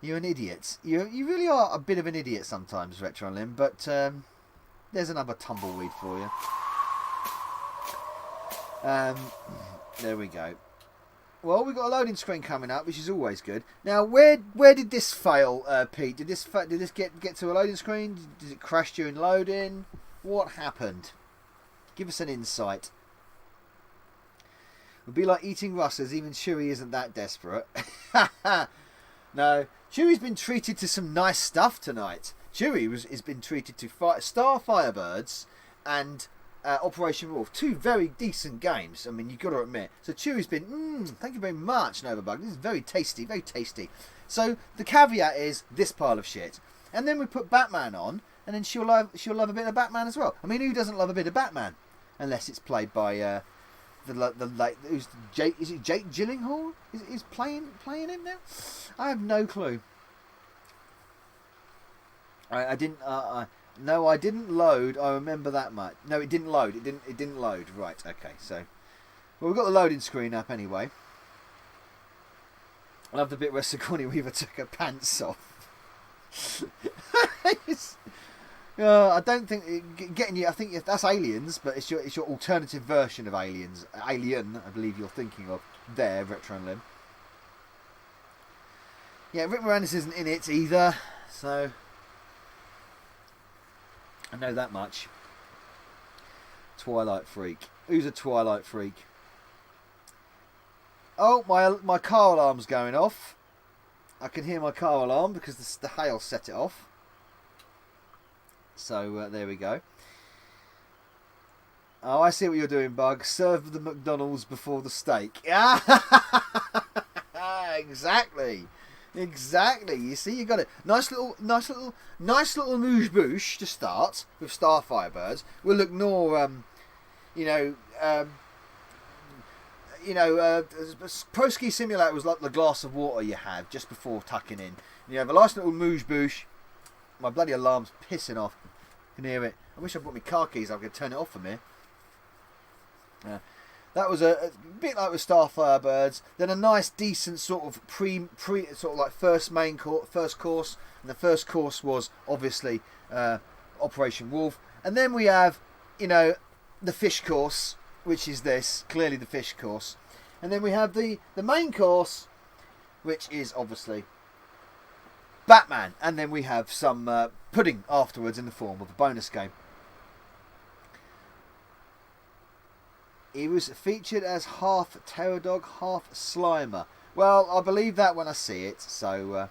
You're an idiot. You really are a bit of an idiot sometimes, Retro Lim, but there's another tumbleweed for you. There we go. Well, we've got a loading screen coming up, which is always good. Now, where did this fail, Pete? Did this get to a loading screen? Did it crash during loading? What happened? Give us an insight. It would be like eating Russers. Even Chewy isn't that desperate. No, Chewie's been treated to some nice stuff tonight. Chewie has been treated to Star Firebirds and Operation Wolf. 2 very decent games. I mean, you've got to admit. So Chewie's been, thank you very much, Novabug. This is very tasty, very tasty. So the caveat is this pile of shit. And then we put Batman on, and then she'll love a bit of Batman as well. I mean, who doesn't love a bit of Batman? Unless it's played by who's Jake? Is it Jake Gyllenhaal? Is playing him now? I have no clue. I didn't. No, I didn't load. I remember that much. No, it didn't load. It didn't load. Right. Okay. So, well, we've got the loading screen up anyway. I love the bit where Sigourney Weaver took her pants off. I don't think getting you. I think that's Aliens, but it's your alternative version of Aliens. Alien, I believe you're thinking of there, Retro Lim. Yeah, Rick Moranis isn't in it either, so I know that much. Twilight Freak. Who's a Twilight Freak? Oh, my car alarm's going off. I can hear my car alarm because the hail set it off. So there we go. Oh, I see what you're doing, Bug. Serve the McDonald's before the steak. Exactly. You see, you got it. Nice little mouche bouche to start with Star Firebirds. We'll look more, Pro Ski Simulator was like the glass of water you have just before tucking in. You have a nice little mouche bouche. My bloody alarm's pissing off. I can hear it. I wish I brought my car keys. I could turn it off from here. That was a bit like with Star Firebirds. Then a nice, decent sort of sort of like first course, and the first course was obviously Operation Wolf. And then we have, the fish course, which is this, clearly the fish course. And then we have the main course, which is obviously Batman. And then we have some pudding afterwards in the form of a bonus game. He was featured as half Terror Dog, half Slimer. Well, I believe that when I see it. So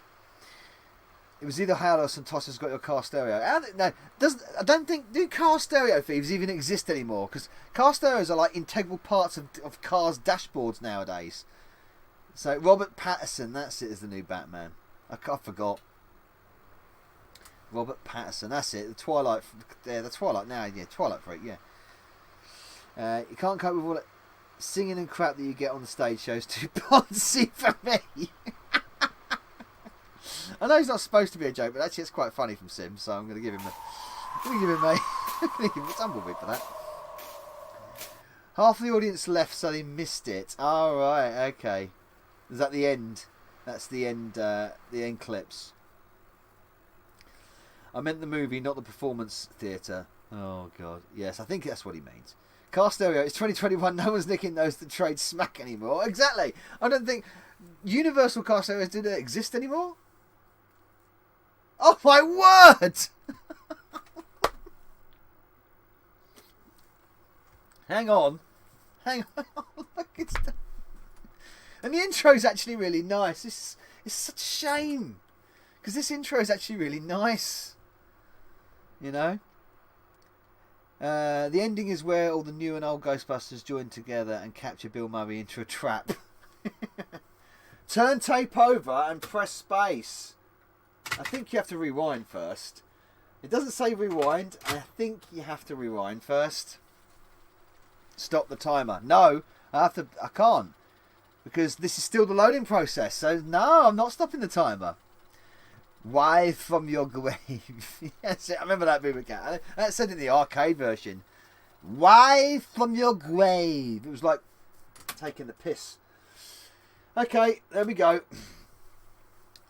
it was either Howler and Toss got your car stereo. I don't think, do car stereo thieves even exist anymore? Because car stereos are like integral parts of cars' dashboards nowadays. So Robert Pattinson, that's it, is the new Batman. I forgot. Robert Pattinson, that's it. The Twilight now, yeah, Twilight Freak, yeah. You can't cope with all that singing and crap that you get on the stage shows. Too poncy for me. I know he's not supposed to be a joke, but actually it's quite funny from Sim, so I'm going to give him a tumbleweed for that. Half the audience left, so they missed it. Oh, right, okay. Is that the end? That's the end clips. I meant the movie, not the performance theatre. Oh, God. Yes, I think that's what he means. Car stereo, it's 2021, no one's nicking those that trade smack anymore. Exactly. I don't think universal car stereos do they exist anymore? Oh my word! Hang on. Look, it's and the intro is actually really nice. It's such a shame because this intro is actually really nice. The ending is where all the new and old Ghostbusters join together and capture Bill Murray into a trap. Turn tape over and press space. I think you have to rewind first. It doesn't say rewind. I think you have to rewind first. Stop the timer. No, I can't. Because this is still the loading process. So no, I'm not stopping the timer. Why from your grave? Yes, I remember that movie. That said in the arcade version. Why from your grave? It was like taking the piss. Okay, there we go.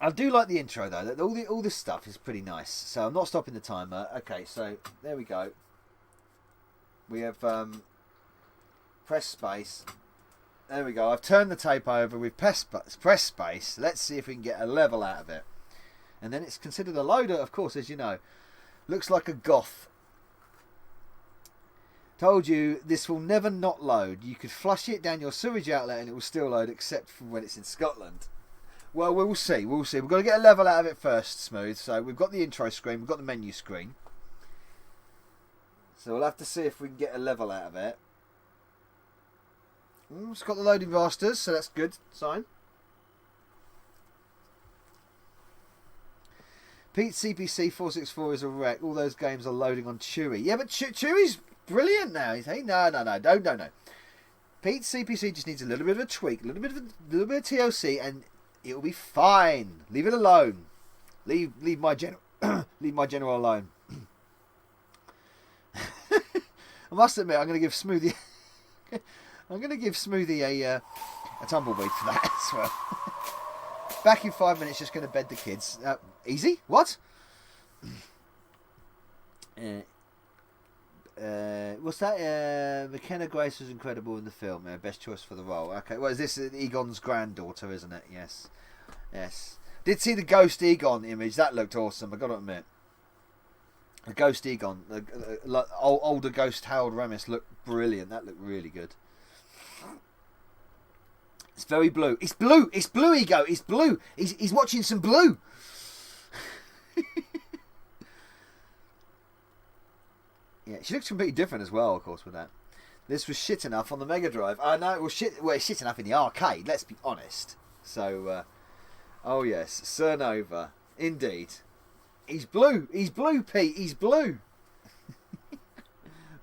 I do like the intro though. All this stuff is pretty nice. So I'm not stopping the timer. Okay, so there we go. We have press space. There we go. I've turned the tape over. We've pressed space. Let's see if we can get a level out of it. And then it's considered a loader, of course, as you know. Looks like a goth. Told you, this will never not load. You could flush it down your sewage outlet and it will still load, except for when it's in Scotland. Well, we'll see. We'll see. We've got to get a level out of it first, Smooth. So we've got the intro screen. We've got the menu screen. So we'll have to see if we can get a level out of it. It's got the loading rasters, so that's good sign. Pete CPC 464 is a wreck. All those games are loading on Chewy. Yeah, but Chewy's brilliant now. Hey, no. Pete CPC just needs a little bit of a tweak, a little bit of TLC, and it'll be fine. Leave it alone. Leave my leave my general alone. I must admit, I'm going to give Smoothie. a tumbleweed for that as well. Back in 5 minutes, just going to bed the kids. Easy? What? What's that? McKenna Grace was incredible in the film. Best choice for the role. Okay, well, is this Egon's granddaughter, isn't it? Yes. Did see the Ghost Egon image. That looked awesome, I've got to admit. The Ghost Egon, the older Ghost Harold Ramis looked brilliant. That looked really good. It's very blue. It's blue. It's blue, Ego. It's blue. He's watching some blue. Yeah, she looks completely different as well, of course, with that. This was shit enough on the Mega Drive. I know it was shit. Well, it's shit enough in the arcade. Let's be honest. So, oh yes, Cernova, indeed. He's blue. He's blue, Pete. He's blue.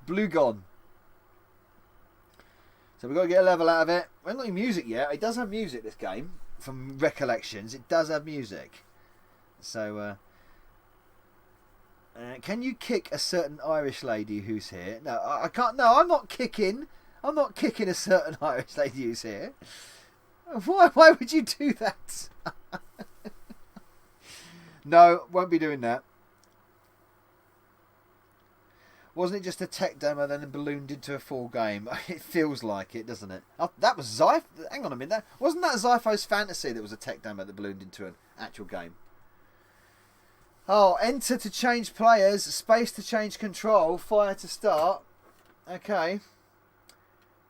Blue gone. So we've got to get a level out of it. We haven't got any music yet. It does have music, this game. From recollections, it does have music. So, can you kick a certain Irish lady who's here? No, I can't. No, I'm not kicking. I'm not kicking a certain Irish lady who's here. Why would you do that? No, won't be doing that. Wasn't it just a tech demo then ballooned into a full game? It feels like it, doesn't it? Oh, that was Zyph. Hang on a minute. Wasn't that Zypho's Fantasy that was a tech demo that ballooned into an actual game? Oh, enter to change players, space to change control, fire to start. Okay.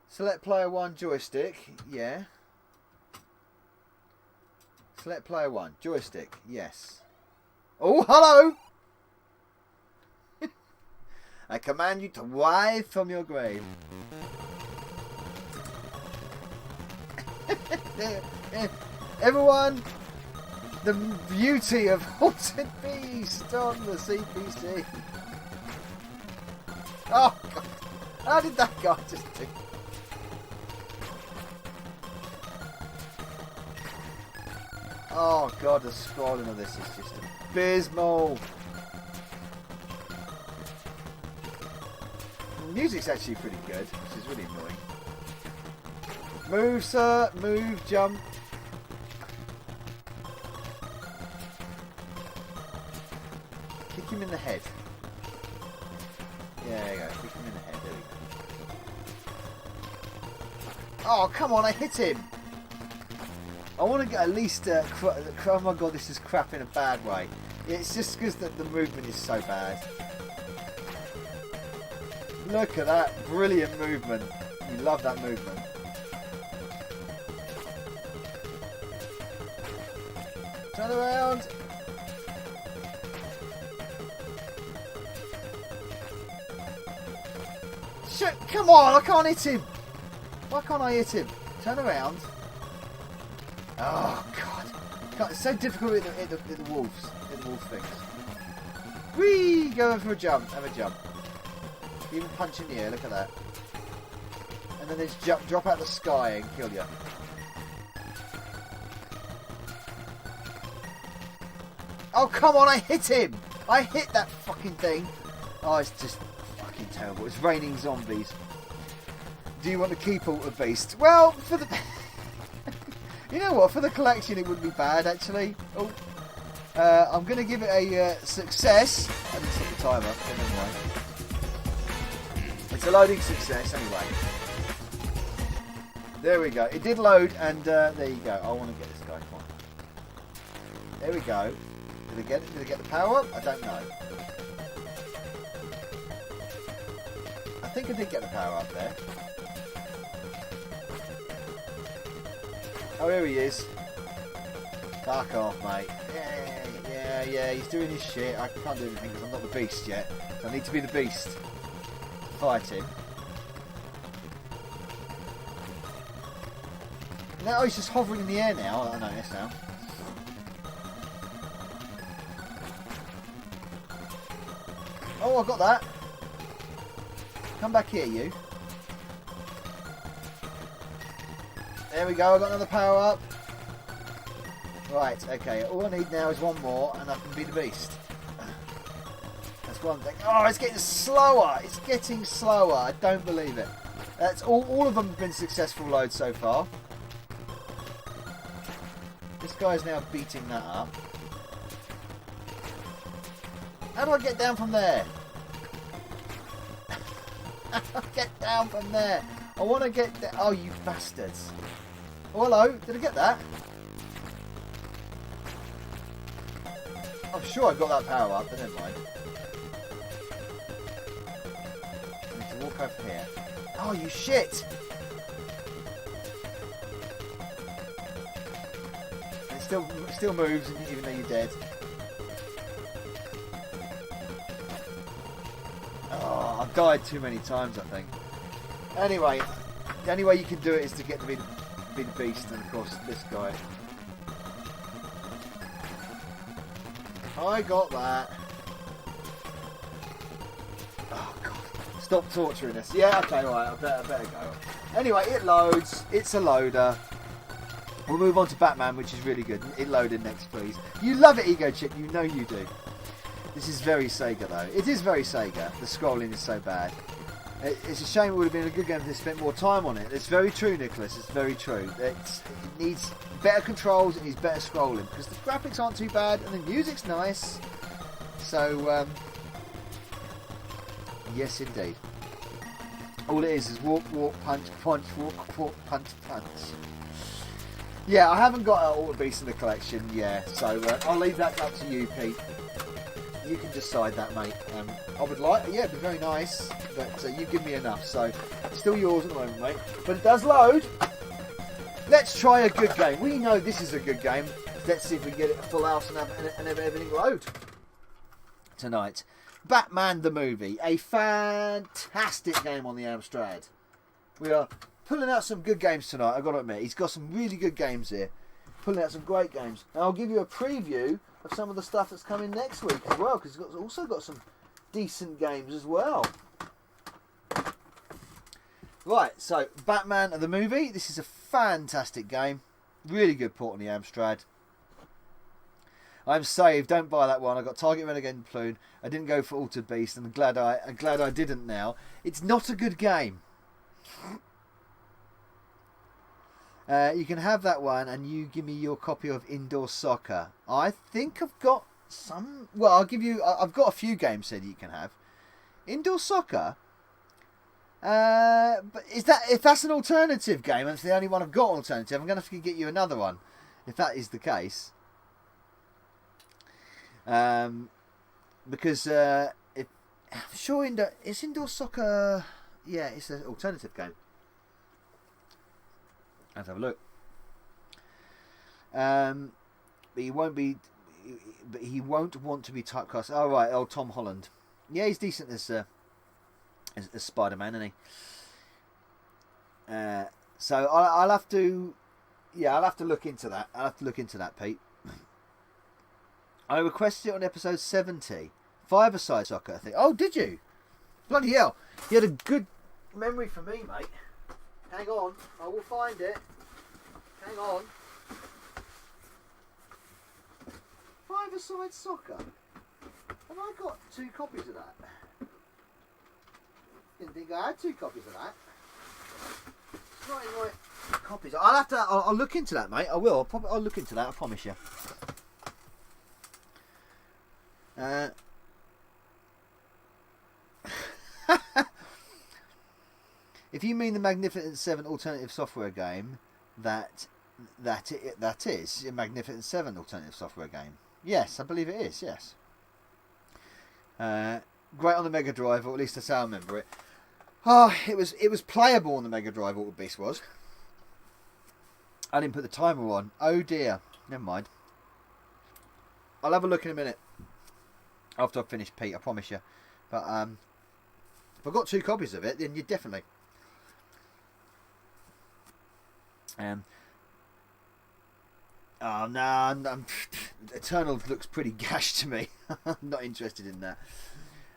Select player 1 joystick. Yeah. Select player 1 joystick. Yes. Oh, hello! I command you to rise from your grave. Everyone, the beauty of Haunted Beast on the CPC. Oh, God. How did that guy just do? Oh, God, the scrolling of this is just abysmal. The music's actually pretty good, which is really annoying. Move, sir. Move, jump. Kick him in the head. Yeah, there you go. Kick him in the head. There we go. Oh, come on. I hit him. I want to get at least... oh, my God. This is crap in a bad way. It's just because the movement is so bad. Look at that brilliant movement. You love that movement. Turn around. Shit, come on, I can't hit him. Why can't I hit him? Turn around. Oh, God. It's so difficult with the wolves. Hit the wolf things. Whee! Go for a jump. Have a jump. Even punch in the air, look at that. And then they just drop out of the sky and kill you. Oh, come on, I hit him! I hit that fucking thing. Oh, it's just fucking terrible. It's raining zombies. Do you want to keep Alter Beast? Well, for the... you know what, for the collection it wouldn't be bad, actually. Oh, I'm going to give it a success. I didn't set the timer, but never mind. It's a loading success anyway. There we go. It did load and there you go. I want to get this guy. Come on. There we go. Did I get it? Did I get the power up? I don't know. I think I did get the power up there. Oh, here he is. Fuck off, mate. Yeah, he's doing his shit. I can't do anything because I'm not the beast yet. So I need to be the beast. Fight him. No, he's just hovering in the air now. I notice now. Oh, I got that. Come back here, you. There we go. I got another power up. Right, okay, all I need now is one more and I can be the beast. That's one thing. Oh, it's getting slower. It's getting slower. I don't believe it. That's all of them have been successful loads so far. This guy's now beating that up. How do I get down from there? How do I get down from there? I want to get there. Oh, you bastards. Oh, hello. Did I get that? I'm sure I got that power up, but never mind. I need to walk over here. Oh, you shit! It still moves, even though you're dead. Oh, I've died too many times, I think. Anyway, the only way you can do it is to get to be the beast, and of course, this guy. I got that. Oh god! Stop torturing us. Yeah, okay, right. I better go. Anyway, it loads. It's a loader. We'll move on to Batman, which is really good. It loaded next, please. You love it, Ego Chip. You know you do. This is very Sega, though. It is very Sega. The scrolling is so bad. It's a shame it would have been a good game if they spent more time on it. It's very true, Nicholas. It's very true. It needs better controls. It needs better scrolling because the graphics aren't too bad and the music's nice. So, yes, indeed. All it is walk, punch, punch, walk, punch, punch. Yeah, I haven't got all the beasts in the collection. Yeah, so I'll leave that up to you, Pete. You can decide that, mate. I would like, yeah, it'd be very nice, but you give me enough, so it's still yours at the moment, mate. But it does load. Let's try a good game. We know this is a good game. Let's see if we can get it a full house and have everything load tonight. Batman the movie, a fantastic game on the Amstrad. We are pulling out some good games tonight. I've got to admit, he's got some really good games here. Pulling out some great games. And I'll give you a preview of some of the stuff that's coming next week as well, because he's also got some decent games as well. Right, so Batman the movie. This is a fantastic game. Really good port on the Amstrad. I'm saved. Don't buy that one. I got Target Renegade and Plune. I didn't go for Altered Beast, and I'm glad I didn't. Now it's not a good game. You can have that one, and you give me your copy of Indoor Soccer. I think I've got some. Well, I'll give you. I've got a few games that you can have. Indoor Soccer. But if that's an alternative game, and it's the only one I've got alternative, I'm going to have to get you another one. If that is the case, because if I'm sure it's Indoor Soccer. Yeah, it's an alternative game. Let's have a look. But he won't be. But he won't want to be typecast. Oh right, Tom Holland. Yeah, he's decent as Spider-Man, isn't he? So I'll have to. Yeah, I'll have to look into that. I'll have to look into that, Pete. I requested it on episode 70. Five-a-side soccer, I think. Oh, did you? Bloody hell! You had a good memory for me, mate. Hang on, I will find it. Hang on. Five-a-side soccer. Have I got 2 copies of that? Didn't think I had 2 copies of that. It's not in my copies. I'll look into that, mate. I will. I'll look into that. I promise you. If you mean the Magnificent 7 alternative software game, that is a Magnificent 7 alternative software game. Yes, I believe it is. Yes. Great on the Mega Drive, or at least that's how I remember it. Oh, it was playable on the Mega Drive. Altered Beast was. I didn't put the timer on. Oh dear. Never mind. I'll have a look in a minute after I've finished Pete, I promise you. But if I've got 2 copies of it, then you definitely. Oh no, Eternal looks pretty gash to me. I'm not interested in that.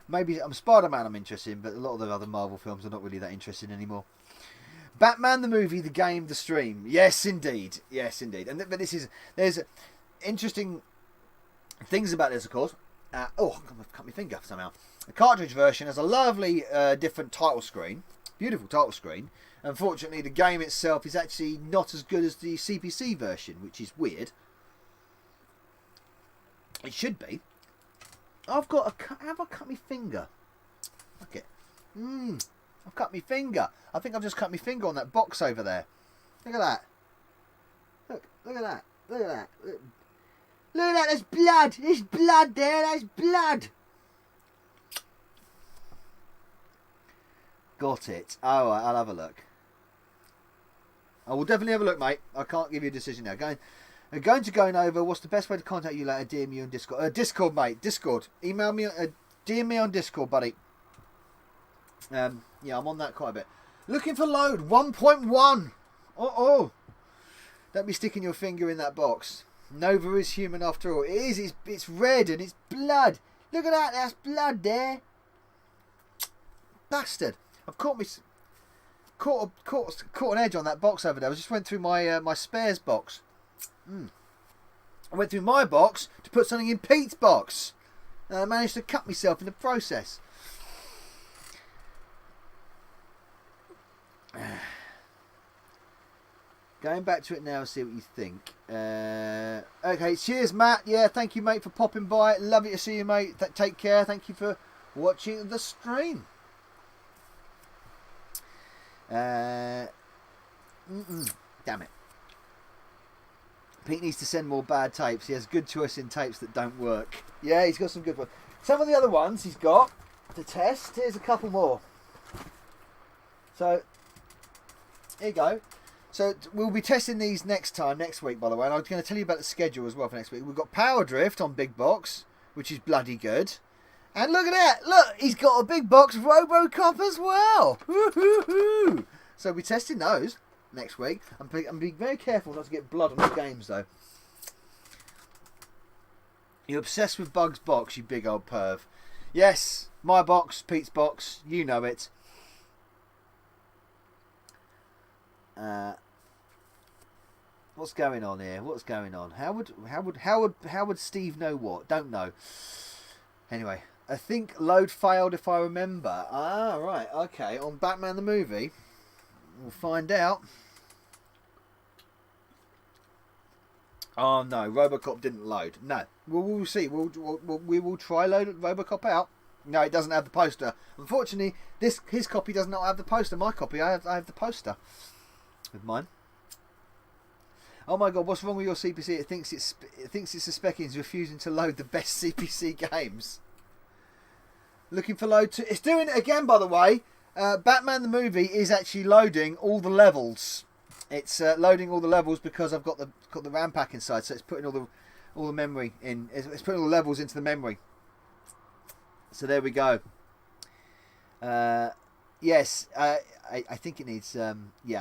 Maybe Spider-Man I'm interested in, but a lot of the other Marvel films are not really that interested anymore. Batman the movie, the game, the stream. Yes, indeed. Yes, indeed. But there's interesting things about this, of course. I've cut my finger somehow. The cartridge version has a lovely different title screen. Beautiful title screen. Unfortunately, the game itself is actually not as good as the CPC version, which is weird. It should be. Have I cut my finger? Look it. I've cut my finger. I think I've just cut my finger on that box over there. Look at that. Look at that. Look at that. Look at that. There's blood. There's blood there. There's blood. Got it. All right, I'll have a look. I will definitely have a look, mate. I can't give you a decision now. Going over. What's the best way to contact you later? DM me on Discord. Discord, mate. Discord. Email me. DM me on Discord, buddy. Yeah, I'm on that quite a bit. Looking for load 1.1. Oh. Don't be sticking your finger in that box. Nova is human after all. It is. It's red and it's blood. Look at that. That's blood there. Bastard. I've caught an edge on that box over there. I just went through my spares box. I went through my box to put something in Pete's box. And I managed to cut myself in the process. Going back to it now, see what you think. Okay, cheers, Matt. Yeah, thank you, mate, for popping by. Lovely to see you, mate. Take care. Thank you for watching the stream. Damn it. Pete needs to send more bad tapes. He has good choice in tapes that don't work. Yeah, he's got some good ones. Some of the other ones he's got to test. Here's a couple more. So, here you go. So, we'll be testing these next week, by the way. And I was going to tell you about the schedule as well for next week. We've got Power Drift on Big Box, which is bloody good. And look at that. Look, he's got a Big Box Robocop as well. Woo-hoo-hoo. So, we're testing those next week. I'm being very careful not to get blood on the games, though. You're obsessed with Bug's box, you big old perv. Yes, my box, Pete's box. You know it. What's going on here? What's going on? How would Steve know what? Don't know. Anyway, I think load failed if I remember. Ah, right, okay. On Batman the movie, we'll find out. Oh no, Robocop didn't load. No, we'll see. We will try load Robocop out. No, it doesn't have the poster. Unfortunately, his copy does not have the poster. My copy, I have the poster with mine. Oh my god, what's wrong with your CPC? It thinks it's suspecting it's refusing to load the best CPC games. Looking for load 2. It's doing it again, by the way. Batman the movie is actually loading all the levels. It's loading all the levels because I've got the RAM pack inside, so it's putting all the memory in. It's putting all the levels into the memory. So there we go. Yes, I think it needs. I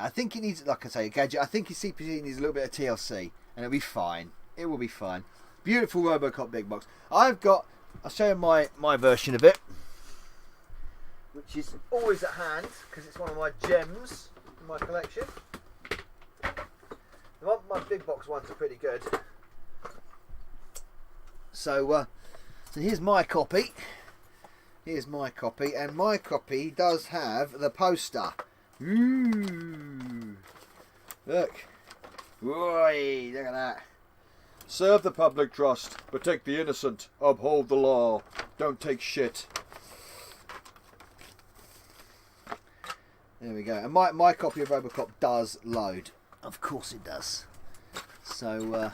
think it needs, like I say, a gadget. I think his CPC needs a little bit of TLC, and it'll be fine. It will be fine. Beautiful Robocop big box. I'll show you my version of it, which is always at hand because it's one of my gems in my collection. My big box ones are pretty good. So here's my copy. Here's my copy, and my copy does have the poster. Ooh. Look. Oi, look at that. Serve the public trust, protect the innocent, uphold the law, don't take shit. There we go. And my copy of Robocop does load. Of course it does. So,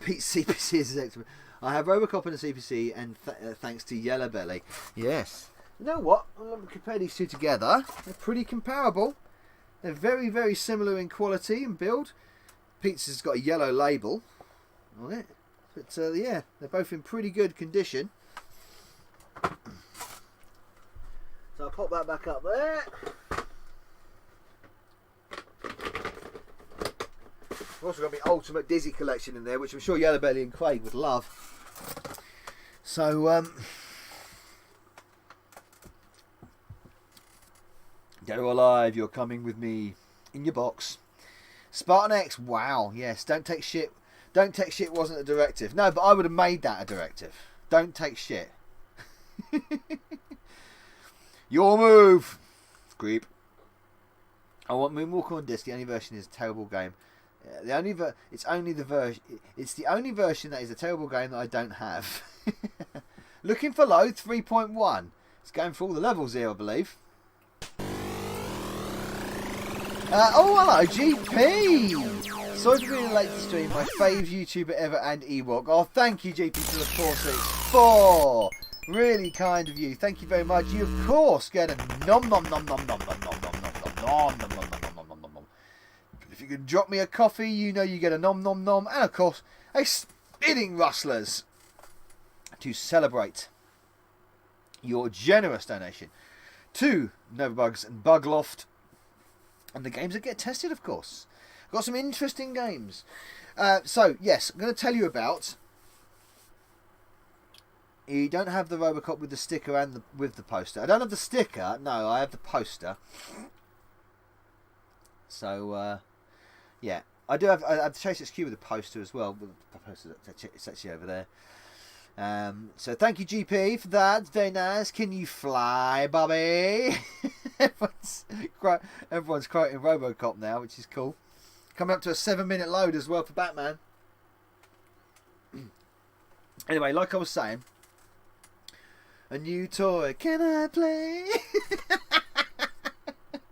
Pete's CPC is excellent. I have Robocop and a CPC, and thanks to Yellow Belly. Yes. You know what? Let me compare these two together. They're pretty comparable. They're very, very similar in quality and build. Pete's has got a yellow label on it. But yeah, they're both in pretty good condition. So I'll pop that back up there. I've also got my Ultimate Dizzy collection in there, which I'm sure Yellowbelly and Craig would love. So, Dead or Alive, You're Coming With Me, in your box. Spartan X, wow, yes, don't take shit. Don't take shit wasn't a directive. No, but I would have made that a directive. Don't take shit. Your move, creep. I want Moonwalker on disc. The only version is a terrible game. It's the only version that is a terrible game that I don't have. Looking for load 3.1. It's going for all the levels here, I believe. Oh, hello, GP. Sorry for being late to stream. My fave YouTuber ever and Ewok. Oh, thank you, GP, for the 464. Really kind of you. Thank you very much. You, of course, get a nom nom nom nom nom nom nom nom nom nom nom nom nom nom nom nom nom. If you can drop me a coffee, you know you get a nom nom nom. And, of course, a spinning rustlers to celebrate your generous donation to Novabugs and Bugloft. And the games that get tested, of course. I've got some interesting games. So, yes, I'm going to tell you about... You don't have the Robocop with the sticker and with the poster. I don't have the sticker. No, I have the poster. So, yeah. I do have... I have the Chase XQ with the poster as well. The poster, it's actually over there. So thank you, GP, for that. It's very nice. Can you fly, Bobby? Everyone's quoting Robocop now, which is cool. Coming up to a 7-minute load as well for Batman. Anyway, like I was saying, a new toy. Can I play?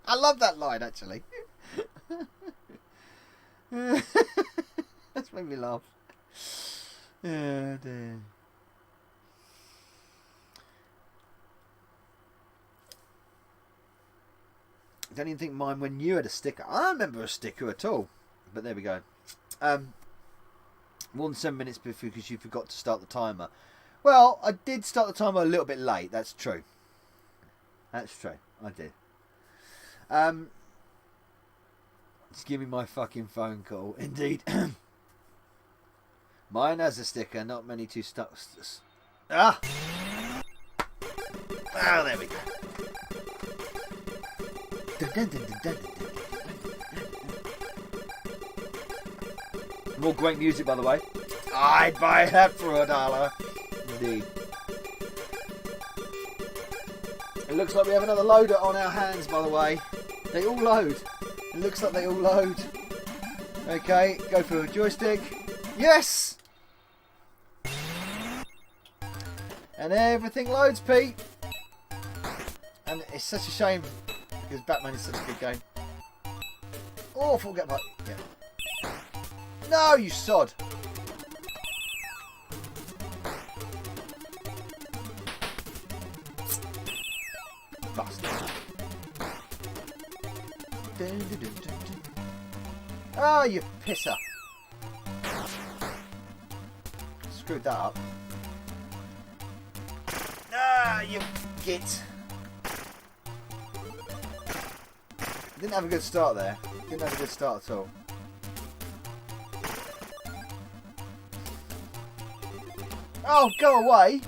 I love that line, actually. That's made me laugh. Oh, dear. I don't even think mine when you had a sticker. I don't remember a sticker at all. But there we go. More than 7 minutes because you forgot to start the timer. Well, I did start the timer a little bit late. That's true. That's true. I did. Just give me my fucking phone call. Indeed. Mine has a sticker. Not many too stuck. Ah! Oh, there we go. More great music, by the way. I'd buy that for $1. Indeed. It looks like we have another loader on our hands, by the way. They all load. It looks like they all load. Okay, go for a joystick. Yes! And everything loads, Pete. And it's such a shame because Batman is such a good game. Oh, forget about it. Yeah. No, you sod. Bastard. Oh, you pisser. Screwed that up. Ah, you git. Didn't have a good start there. Didn't have a good start at all. Oh, go away!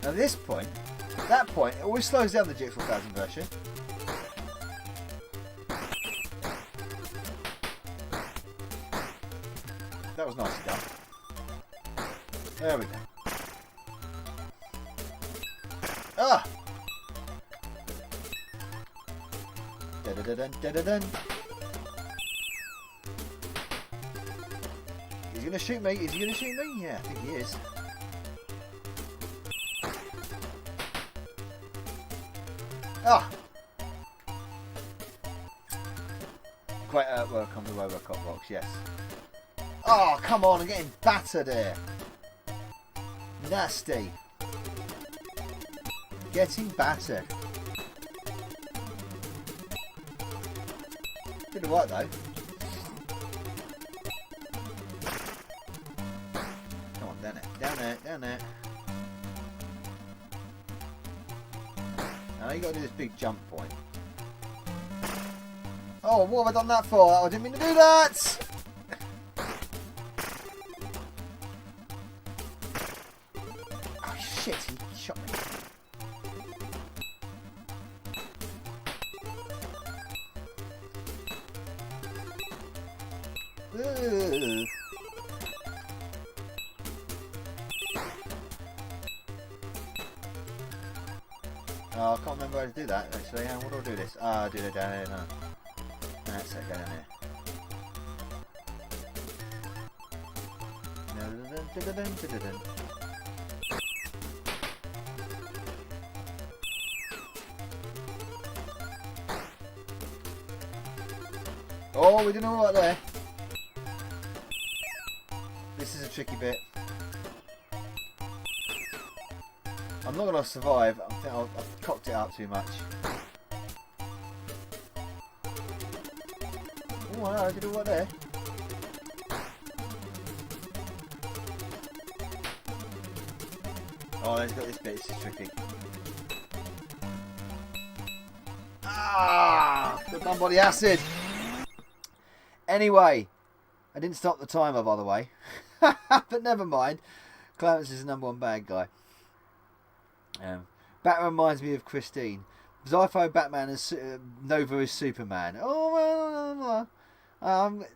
At this point, that point, it always slows down the GX1000 version. That was nicely done. There we go. Ah! Da-da-da-dun. Is he gonna shoot me? Is he gonna shoot me? Yeah, I think he is. Ah! Quite work on the Robocop box, yes. Oh, come on, I'm getting battered here. Nasty. Getting battered. Did alright though. you got to do this big jump point. Oh, what have I done that for? I didn't mean to do that! Oh shit, he shot me. Ugh. Oh, I can't remember how to do that actually. How do I do this? Ah, do it down here. No. That's it, go down there. Oh, we're doing alright there. This is a tricky bit. I'm not going to survive. I think I've cocked it up too much. Oh, I did all right there. Oh, he's got this bit. This is tricky. Ah! Got done by the acid. Anyway, I didn't stop the timer, by the way. But never mind. Clarence is the #1 bad guy. Batman reminds me of Christine. Zypho, Batman, and Nova is Superman. Oh, well.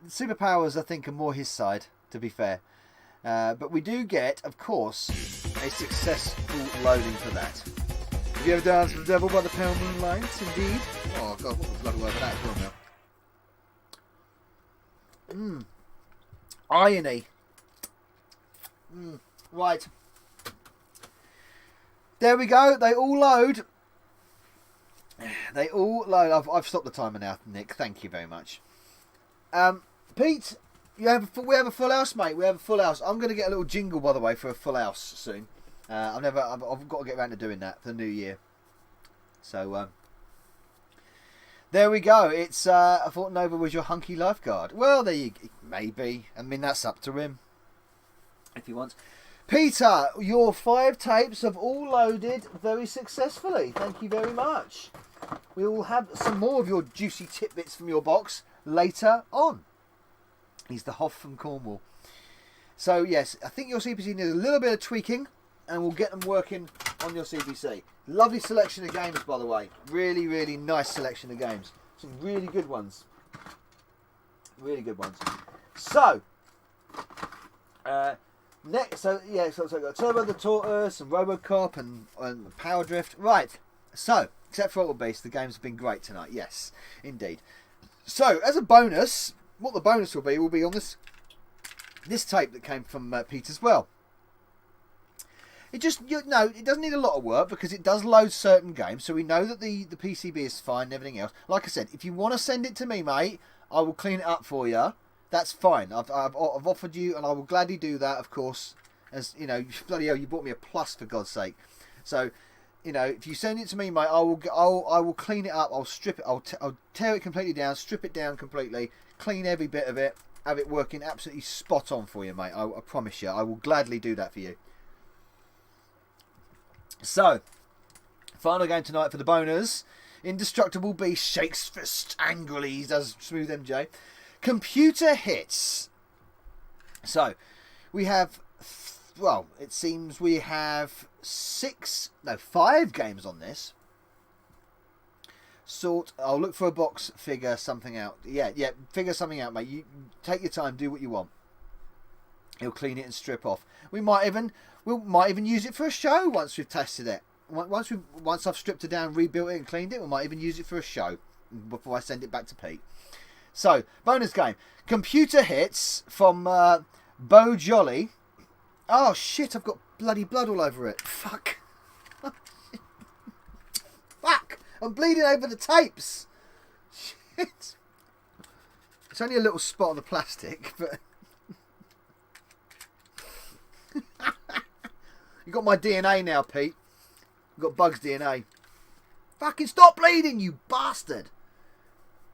Superpowers, I think, are more his side, to be fair. But we do get, of course, a successful loading for that. Have you ever danced with the devil by the pale moonlight? Indeed. Oh, God, what was the bloody word for that as well now? Irony. Right. There we go. They all load. They all load. I've stopped the timer now, Nick. Thank you very much. Pete, we have a full house, mate. We have a full house. I'm going to get a little jingle, by the way, for a full house soon. I've got to get around to doing that for the new year. So there we go. It's I thought Nova was your hunky lifeguard. Well, there you maybe. I mean, that's up to him if he wants. Peter, your 5 tapes have all loaded very successfully. Thank you very much. We will have some more of your juicy tidbits from your box later on. He's the Hoff from Cornwall. So, yes, I think your CPC needs a little bit of tweaking, and we'll get them working on your CPC. Lovely selection of games, by the way. Really, really nice selection of games. Some really good ones. Really good ones. So, next, so I've got Turbo the Tortoise and Robocop and Power Drift. Right, so, except for Auto Beast, the games have been great tonight. Yes, indeed. So, as a bonus, what the bonus will be on this tape that came from Pete as well. It just, it doesn't need a lot of work because it does load certain games, so we know that the PCB is fine and everything else. Like I said, if you want to send it to me, mate, I will clean it up for you. That's fine. I've offered you, and I will gladly do that, of course. As you know, bloody hell, you bought me a plus for God's sake. So, if you send it to me, mate, I will clean it up. I'll strip it. I'll tear it completely down, strip it down completely, clean every bit of it, have it working absolutely spot on for you, mate. I promise you, I will gladly do that for you. So, final game tonight for the boners. Indestructible Beast shakes fist angrily. He does Smooth MJ. Computer hits. So, we have, it seems we have 5 games on this. I'll look for a box, figure something out. Yeah, figure something out, mate. You take your time, do what you want. He'll clean it and strip off. We might even use it for a show once we've tested it. Once I've stripped it down, rebuilt it and cleaned it, we might even use it for a show before I send it back to Pete. So, bonus game. Computer hits from Bo Jolly. Oh, shit, I've got bloody blood all over it. Fuck. Fuck. I'm bleeding over the tapes. Shit. It's only a little spot on the plastic, but... You got my DNA now, Pete. You got Bug's DNA. Fucking stop bleeding, you bastard.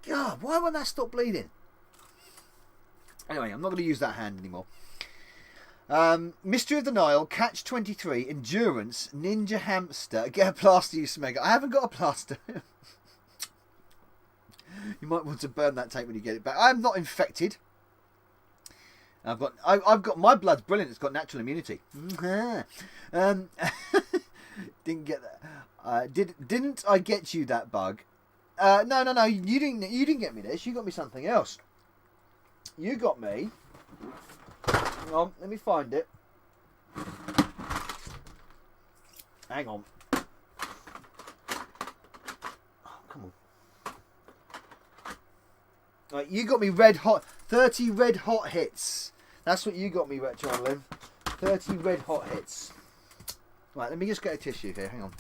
God, why won't that stop bleeding? Anyway, I'm not going to use that hand anymore. Mystery of the Nile, Catch 23, Endurance, Ninja Hamster, Get a Plaster, you smeg. I haven't got a plaster. You might want to burn that tape when you get it back. I'm not infected. I've got my blood's brilliant. It's got natural immunity. Didn't get that. Didn't I get you that bug? No. You didn't get me this. You got me something else. You got me. Hang on, let me find it. Hang on. Oh, come on. Right, you got me 30 red hot hits. That's what you got me, Retron Liv. 30 red hot hits. Right, let me just get a tissue here. Hang on.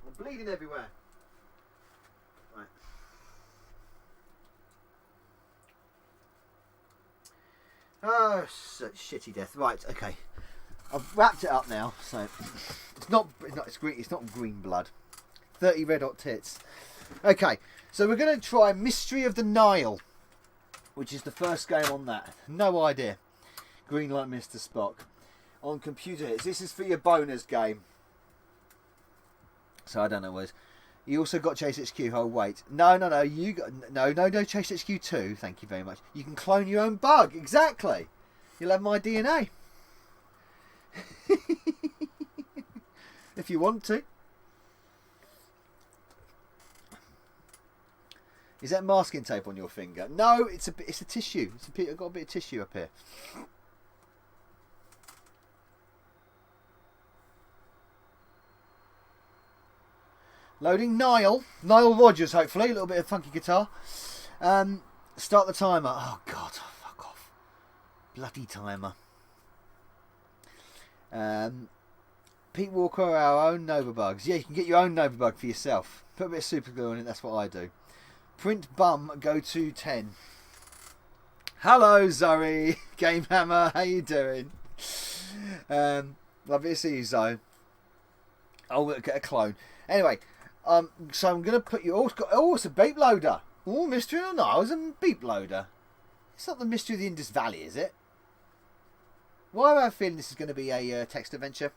I'm bleeding everywhere. Right. Oh, such shitty death. Right, okay. I've wrapped it up now, so it's not green blood. 30 red hot tits. Okay, so we're going to try Mystery of the Nile, which is the first game on that. No idea. Green like Mr. Spock. On computer hits. This is for your bonus game. So I don't know what it is. You also got Chase HQ. Oh wait, no. You got no Chase HQ 2. Thank you very much. You can clone your own bug. Exactly. You'll have my DNA if you want to. Is that masking tape on your finger? No, it's a tissue. I've got a bit of tissue up here. Loading Nile Rodgers, hopefully. A little bit of funky guitar. Start the timer. Oh, God. Fuck off. Bloody timer. Pete Walker, our own Novabugs. Yeah, you can get your own Novabug for yourself. Put a bit of super glue on it. That's what I do. Print bum, go to 10. Hello, Zoe. Game Hammer. How you doing? Lovely to see you, Zoe. I'll get a clone. Anyway. So I'm going to put you... it's a beep loader. Oh, Mystery of the Nile is a beep loader. It's not the Mystery of the Indus Valley, is it? Why have I a feeling this is going to be a text adventure?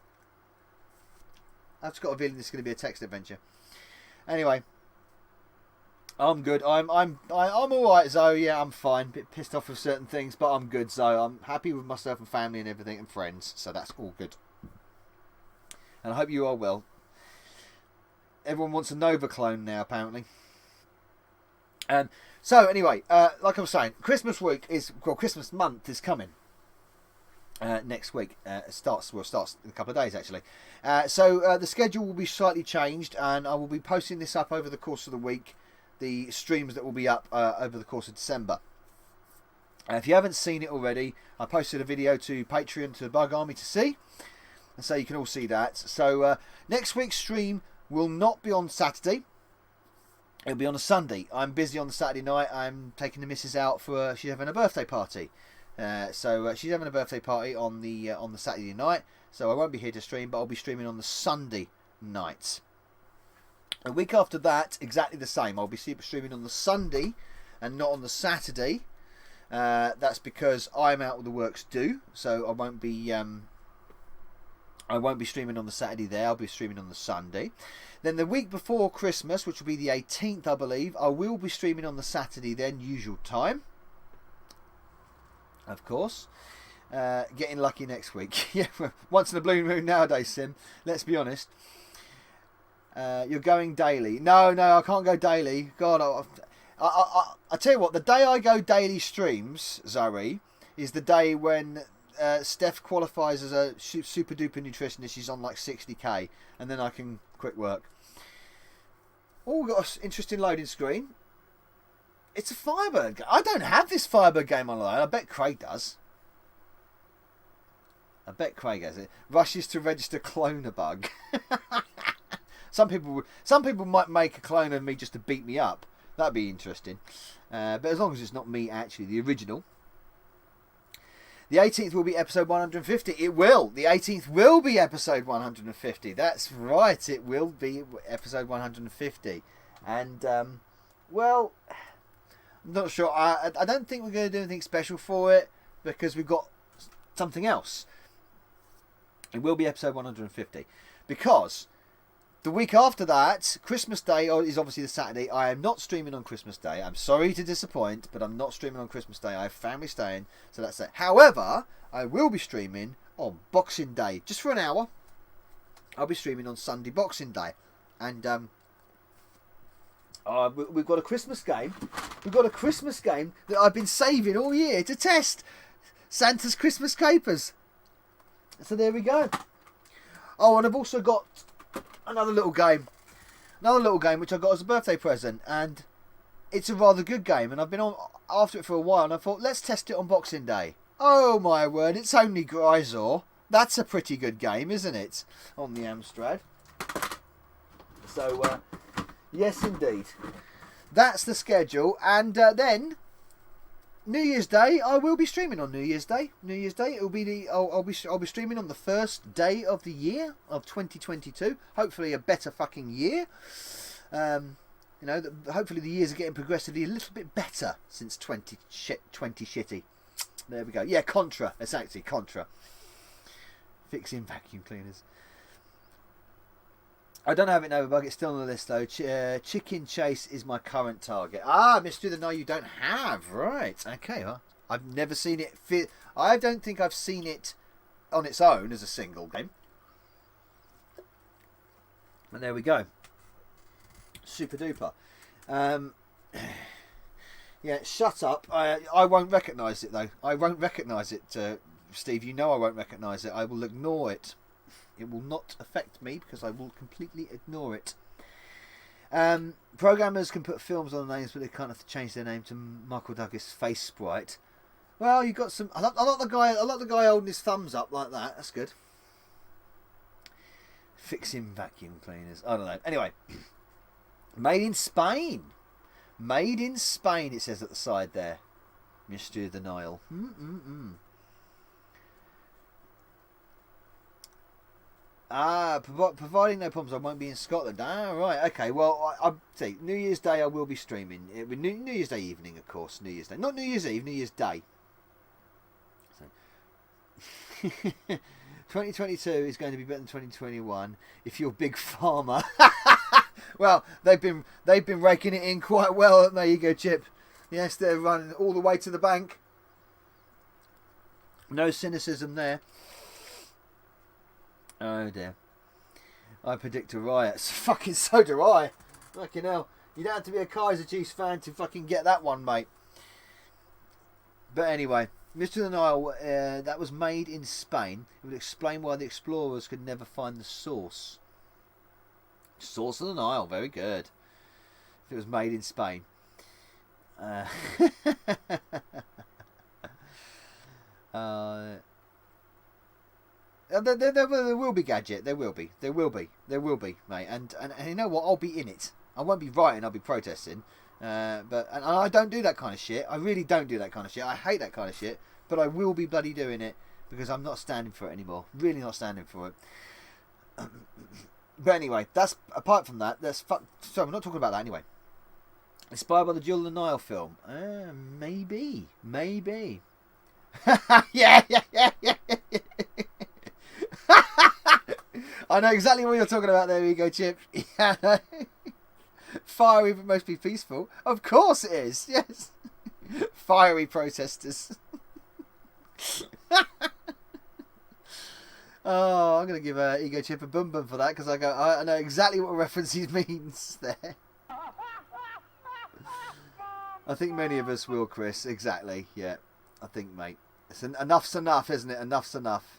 I've just got a feeling this is going to be a text adventure. Anyway. I'm good. I'm alright, Zoe. Yeah, I'm fine. Bit pissed off with certain things, but I'm good, Zoe. I'm happy with myself and family and everything and friends. So that's all good. And I hope you are well. Everyone wants a Nova clone now, apparently. So anyway, like I was saying, Christmas month is coming next week. Starts in a couple of days actually. So the schedule will be slightly changed, and I will be posting this up over the course of the week. The streams that will be up over the course of December. If you haven't seen it already, I posted a video to Patreon to Bug Army to see, and so you can all see that. So next week's stream will not be on Saturday. It'll be on a Sunday. I'm busy on the Saturday night. I'm taking the missus out for she's having a birthday party. So she's having a birthday party on the Saturday night. So I won't be here to stream, but I'll be streaming on the Sunday night. A week after that, exactly the same. I'll be streaming on the Sunday and not on the Saturday. That's because I'm out with the works due, so I won't be streaming on the Saturday there. I'll be streaming on the Sunday. Then the week before Christmas, which will be the 18th, I believe, I will be streaming on the Saturday then, usual time. Of course. Getting lucky next week. Yeah, once in a blue moon nowadays, Sim. Let's be honest. You're going daily. No, I can't go daily. God, I tell you what, the day I go daily streams, Zoe, is the day when Steph qualifies as a super duper nutritionist. She's on like 60k, and then I can quit work. Oh, we've got an interesting loading screen. It's a Firebird. I don't have this Firebird game online. I bet Craig does. I bet Craig has it. Rushes to register Clonabug. Some people might make a clone of me just to beat me up. That'd be interesting. But as long as it's not me, actually, the original. The 18th will be episode 150. It will. The 18th will be episode 150. That's right. It will be episode 150. And, well, I'm not sure. I don't think we're going to do anything special for it, because we've got something else. It will be episode 150. Because the week after that, Christmas Day is obviously the Saturday. I am not streaming on Christmas Day. I'm sorry to disappoint, but I'm not streaming on Christmas Day. I have family staying, so that's it. However, I will be streaming on Boxing Day, just for an hour. I'll be streaming on Sunday Boxing Day. And we've got a Christmas game. We've got a Christmas game that I've been saving all year to test. Santa's Christmas Capers. So there we go. Oh, and I've also got another little game which I got as a birthday present, and it's a rather good game, and I've been on after it for a while, and I thought, let's test it on Boxing Day. Oh my word, it's only Grisor. That's a pretty good game, isn't it? On the Amstrad. So, yes indeed. That's the schedule, and then New Year's Day, I will be streaming on New Year's Day. New Year's Day, it'll be I'll be streaming on the first day of the year of 2022. Hopefully, a better fucking year. Hopefully the years are getting progressively a little bit better since 20 shitty. There we go. Yeah, Contra. It's actually Contra. Fixing vacuum cleaners. I don't have it, Novabug. It's still on the list, though. Chicken Chase is my current target. Ah, Mystery of the Nile you don't have. Right. Okay. Well, I've never seen it. I don't think I've seen it on its own as a single game. And there we go. Super duper. Yeah, shut up. I won't recognise it, though. I won't recognise it, Steve. You know I won't recognise it. I will ignore it. It will not affect me because I will completely ignore it. Programmers can put films on the names, but they can't have to change their name to Michael Douglas Face Sprite. Well, you got some. I like the guy holding his thumbs up like that. That's good. Fixing vacuum cleaners. I don't know. Anyway, made in Spain. Made in Spain. It says at the side there. Mystery of the Nile. Providing no problems, I won't be in Scotland. Ah, right, okay. Well, I'll see. New Year's Day, I will be streaming. New Year's Day evening, of course. New Year's Day, not New Year's Eve. New Year's Day. So. 2022 is going to be better than 2021 if you're Big Pharma. Well, they've been raking it in quite well. There you go, Chip. Yes, they're running all the way to the bank. No cynicism there. Oh dear. I predict a riot. Fucking so do I. Fucking hell. You don't have to be a Kaiser Chiefs fan to fucking get that one, mate. But anyway, Mystery of the Nile, that was made in Spain. It would explain why the explorers could never find the source. Source of the Nile, very good. If it was made in Spain. There will be Gadget. There will be, mate. And you know what? I'll be in it. I won't be rioting. I'll be protesting. But I don't do that kind of shit. I really don't do that kind of shit. I hate that kind of shit. But I will be bloody doing it because I'm not standing for it anymore. Really not standing for it. But anyway, that's apart from that. Sorry, we're not talking about that anyway. Inspired by the Jewel of the Nile film. Maybe. yeah. I know exactly what you're talking about there, Ego Chip. Yeah. Fiery but mostly peaceful. Of course it is, yes. Fiery protesters. Oh, I'm going to give Ego Chip a bum bum for that because I know exactly what reference he means there. I think many of us will, Chris. Exactly, yeah. I think, mate. Enough's enough, isn't it? Enough's enough.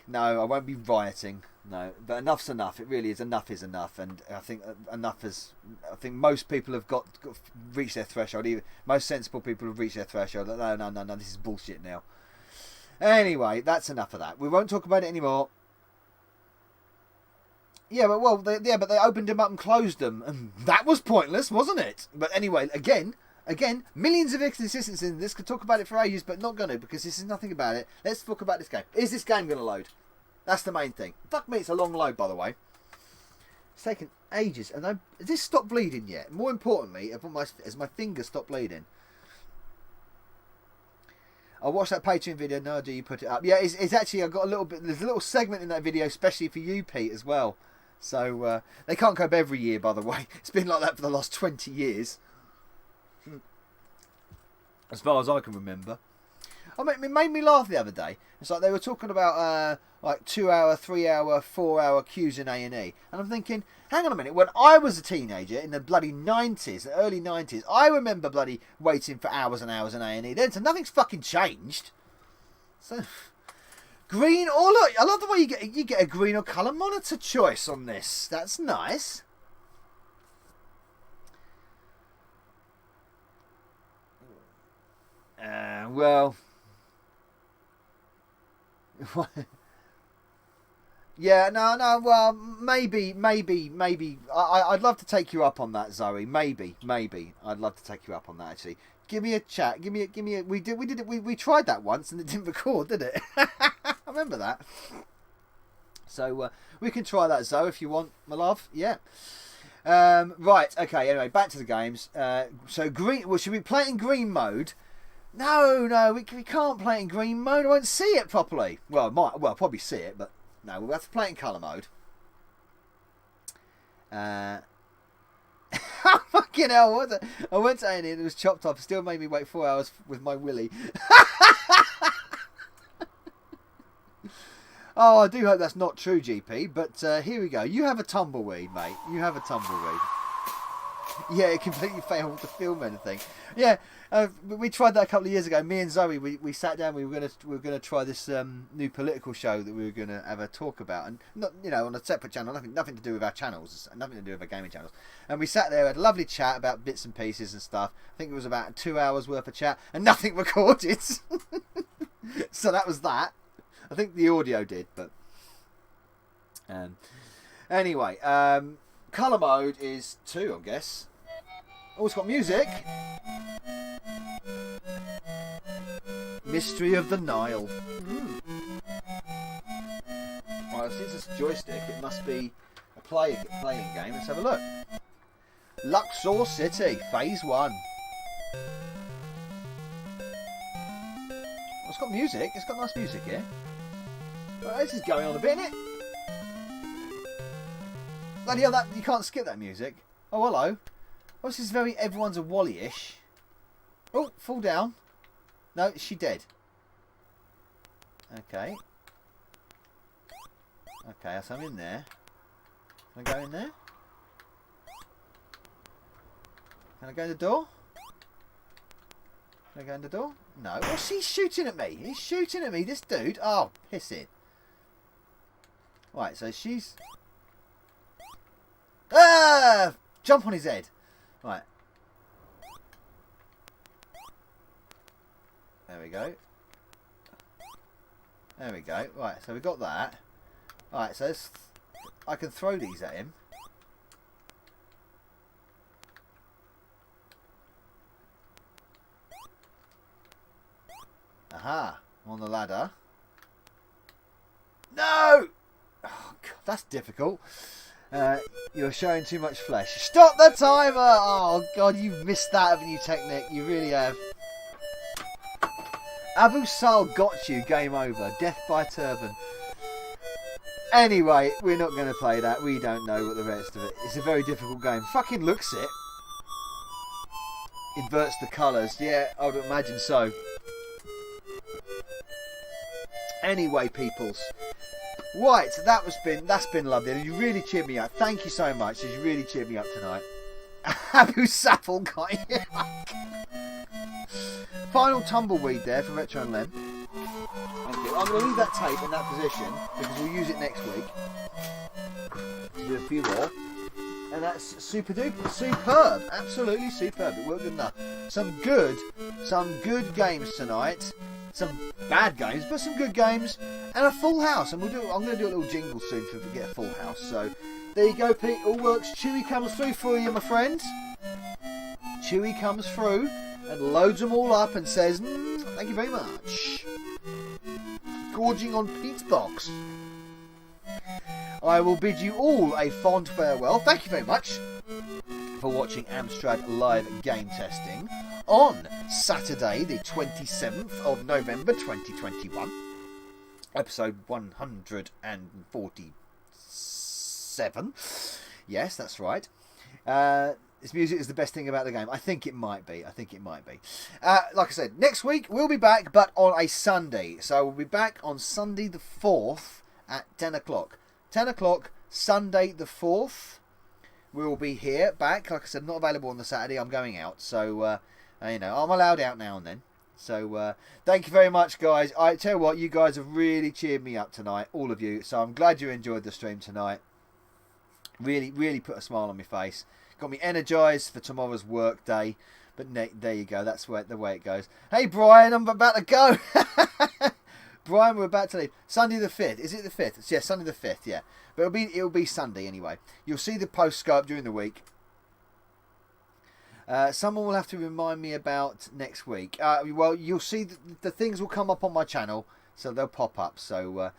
No, I won't be rioting. No, but enough's enough. It really is. Enough is enough, and I think I think most people have got reached their threshold. Even most sensible people have reached their threshold. No. This is bullshit now. Anyway, that's enough of that. We won't talk about it anymore. Yeah, but they opened them up and closed them, and that was pointless, wasn't it? But anyway, again, millions of inconsistencies in this. Could talk about it for ages, but not going to because this is nothing about it. Let's talk about this game. Is this game going to load? That's the main thing. Fuck me, it's a long load, by the way. It's taken ages, and has this stopped bleeding yet? More importantly, has my finger stopped bleeding? I watched that Patreon video. No, do you put it up? Yeah, it's actually, I've got a little bit, there's a little segment in that video, especially for you, Pete, as well. So, they can't cope every year, by the way. It's been like that for the last 20 years. As far as I can remember. I mean, it made me laugh the other day. It's like they were talking about like 2 hour, 3 hour, 4 hour queues in A&E. And I'm thinking, hang on a minute, when I was a teenager in the bloody 90s, the early 90s, I remember bloody waiting for hours and hours in A&E then, so nothing's fucking changed. So, green, oh look, I love the way you get a green or colour monitor choice on this. That's nice. Well... yeah, no. Well, maybe. I'd love to take you up on that, Zoe. Maybe. I'd love to take you up on that. Actually, give me a chat. Give me a. We tried that once and it didn't record, did it? I remember that. So we can try that, Zoe, if you want, my love. Yeah. Right. Okay. Anyway, back to the games. So green. Well, should we play it in green mode? No, we can't play it in green mode. I won't see it properly. Well, I'll probably see it, but no, we'll have to play it in colour mode. Fucking hell, what was it? I went to A&E and it was chopped off. It still made me wait 4 hours with my willy. Oh, I do hope that's not true, GP, but here we go. You have a tumbleweed, mate. You have a tumbleweed. Yeah, it completely failed to film anything. Yeah, we tried that a couple of years ago. Me and Zoe, we sat down. We were gonna try this new political show that we were gonna have a talk about, and not, you know, on a separate channel, nothing to do with our channels, nothing to do with our gaming channels. And we sat there, had a lovely chat about bits and pieces and stuff. I think it was about 2 hours worth of chat, and nothing recorded. So that was that. I think the audio did, but anyway. Colour mode is 2, I guess. Oh, it's got music. Mystery of the Nile. Right, since it's a joystick, it must be a playing game. Let's have a look. Luxor City, Phase 1. Oh, it's got music. It's got nice music here. Well, this is going on a bit, isn't it? Bloody hell, you can't skip that music. Oh, hello. Oh, this is very Everyone's a Wally-ish. Oh, fall down. No, is she dead? Okay. Okay, so I'm in there. Can I go in there? Can I go in the door? Can I go in the door? No. Oh, she's shooting at me. He's shooting at me, this dude. Oh, piss it. Right, so she's... Ah! Jump on his head. Right. There we go. There we go. Right, so we got that. Alright, so I can throw these at him. Aha! I'm on the ladder. No! Oh, God, that's difficult. You're showing too much flesh. Stop the timer! Oh God, you've missed that, haven't you, Technic? You really have. Abu Sal got you. Game over. Death by turban. Anyway, we're not going to play that. We don't know what the rest of it. It's a very difficult game. Fucking looks it. Inverts the colours. Yeah, I would imagine so. Anyway, peoples. Right, that's been lovely. You really cheered me up. Thank you so much. You really cheered me up tonight. Abu Safal guy. Final tumbleweed there for Retro and Lem. Thank you. I'm going to leave that tape in that position because we'll use it next week to do a few more. And that's superb. Absolutely superb. It worked good enough. Some good games tonight. Some bad games, but some good games, and a full house. And I'm going to do a little jingle soon to get a full house. So there you go, Pete. All works. Chewy comes through for you, my friend. Chewy comes through and loads them all up and says, "Thank you very much." Gorging on Pete's box. I will bid you all a fond farewell. Thank you very much for watching Amstrad live game testing on Saturday, the 27th of November 2021. Episode 147. Yes, that's right. This music is the best thing about the game. I think it might be. Like I said, next week we'll be back, but on a Sunday. So we'll be back on Sunday the 4th at 10 o'clock. 10 o'clock, Sunday the 4th. We'll be here, back. Like I said, not available on the Saturday. I'm going out. So, I'm allowed out now and then. So, thank you very much, guys. I tell you what, you guys have really cheered me up tonight. All of you. So, I'm glad you enjoyed the stream tonight. Really, really put a smile on my face. Got me energised for tomorrow's work day. But there you go. That's the way it goes. Hey, Brian, I'm about to go. Brian, we're about to leave. Sunday the 5th. Is it the 5th? Yeah, Sunday the 5th, yeah. But it'll be Sunday anyway. You'll see the post go up during the week. Someone will have to remind me about next week. Well, you'll see the things will come up on my channel. So they'll pop up. So,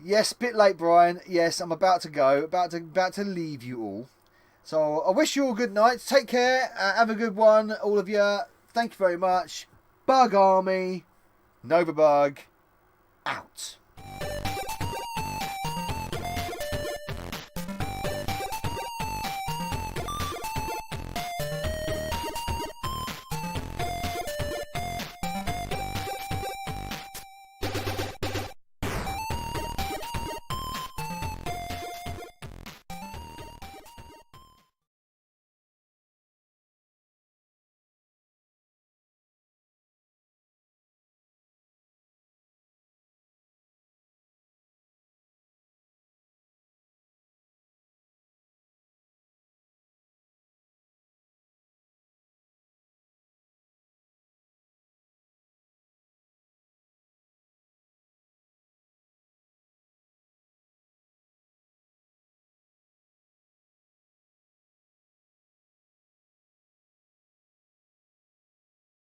yes, bit late, Brian. Yes, I'm about to go. About to leave you all. So I wish you all good night. Take care. Have a good one, all of you. Thank you very much. Bug Army. Novabug. Out.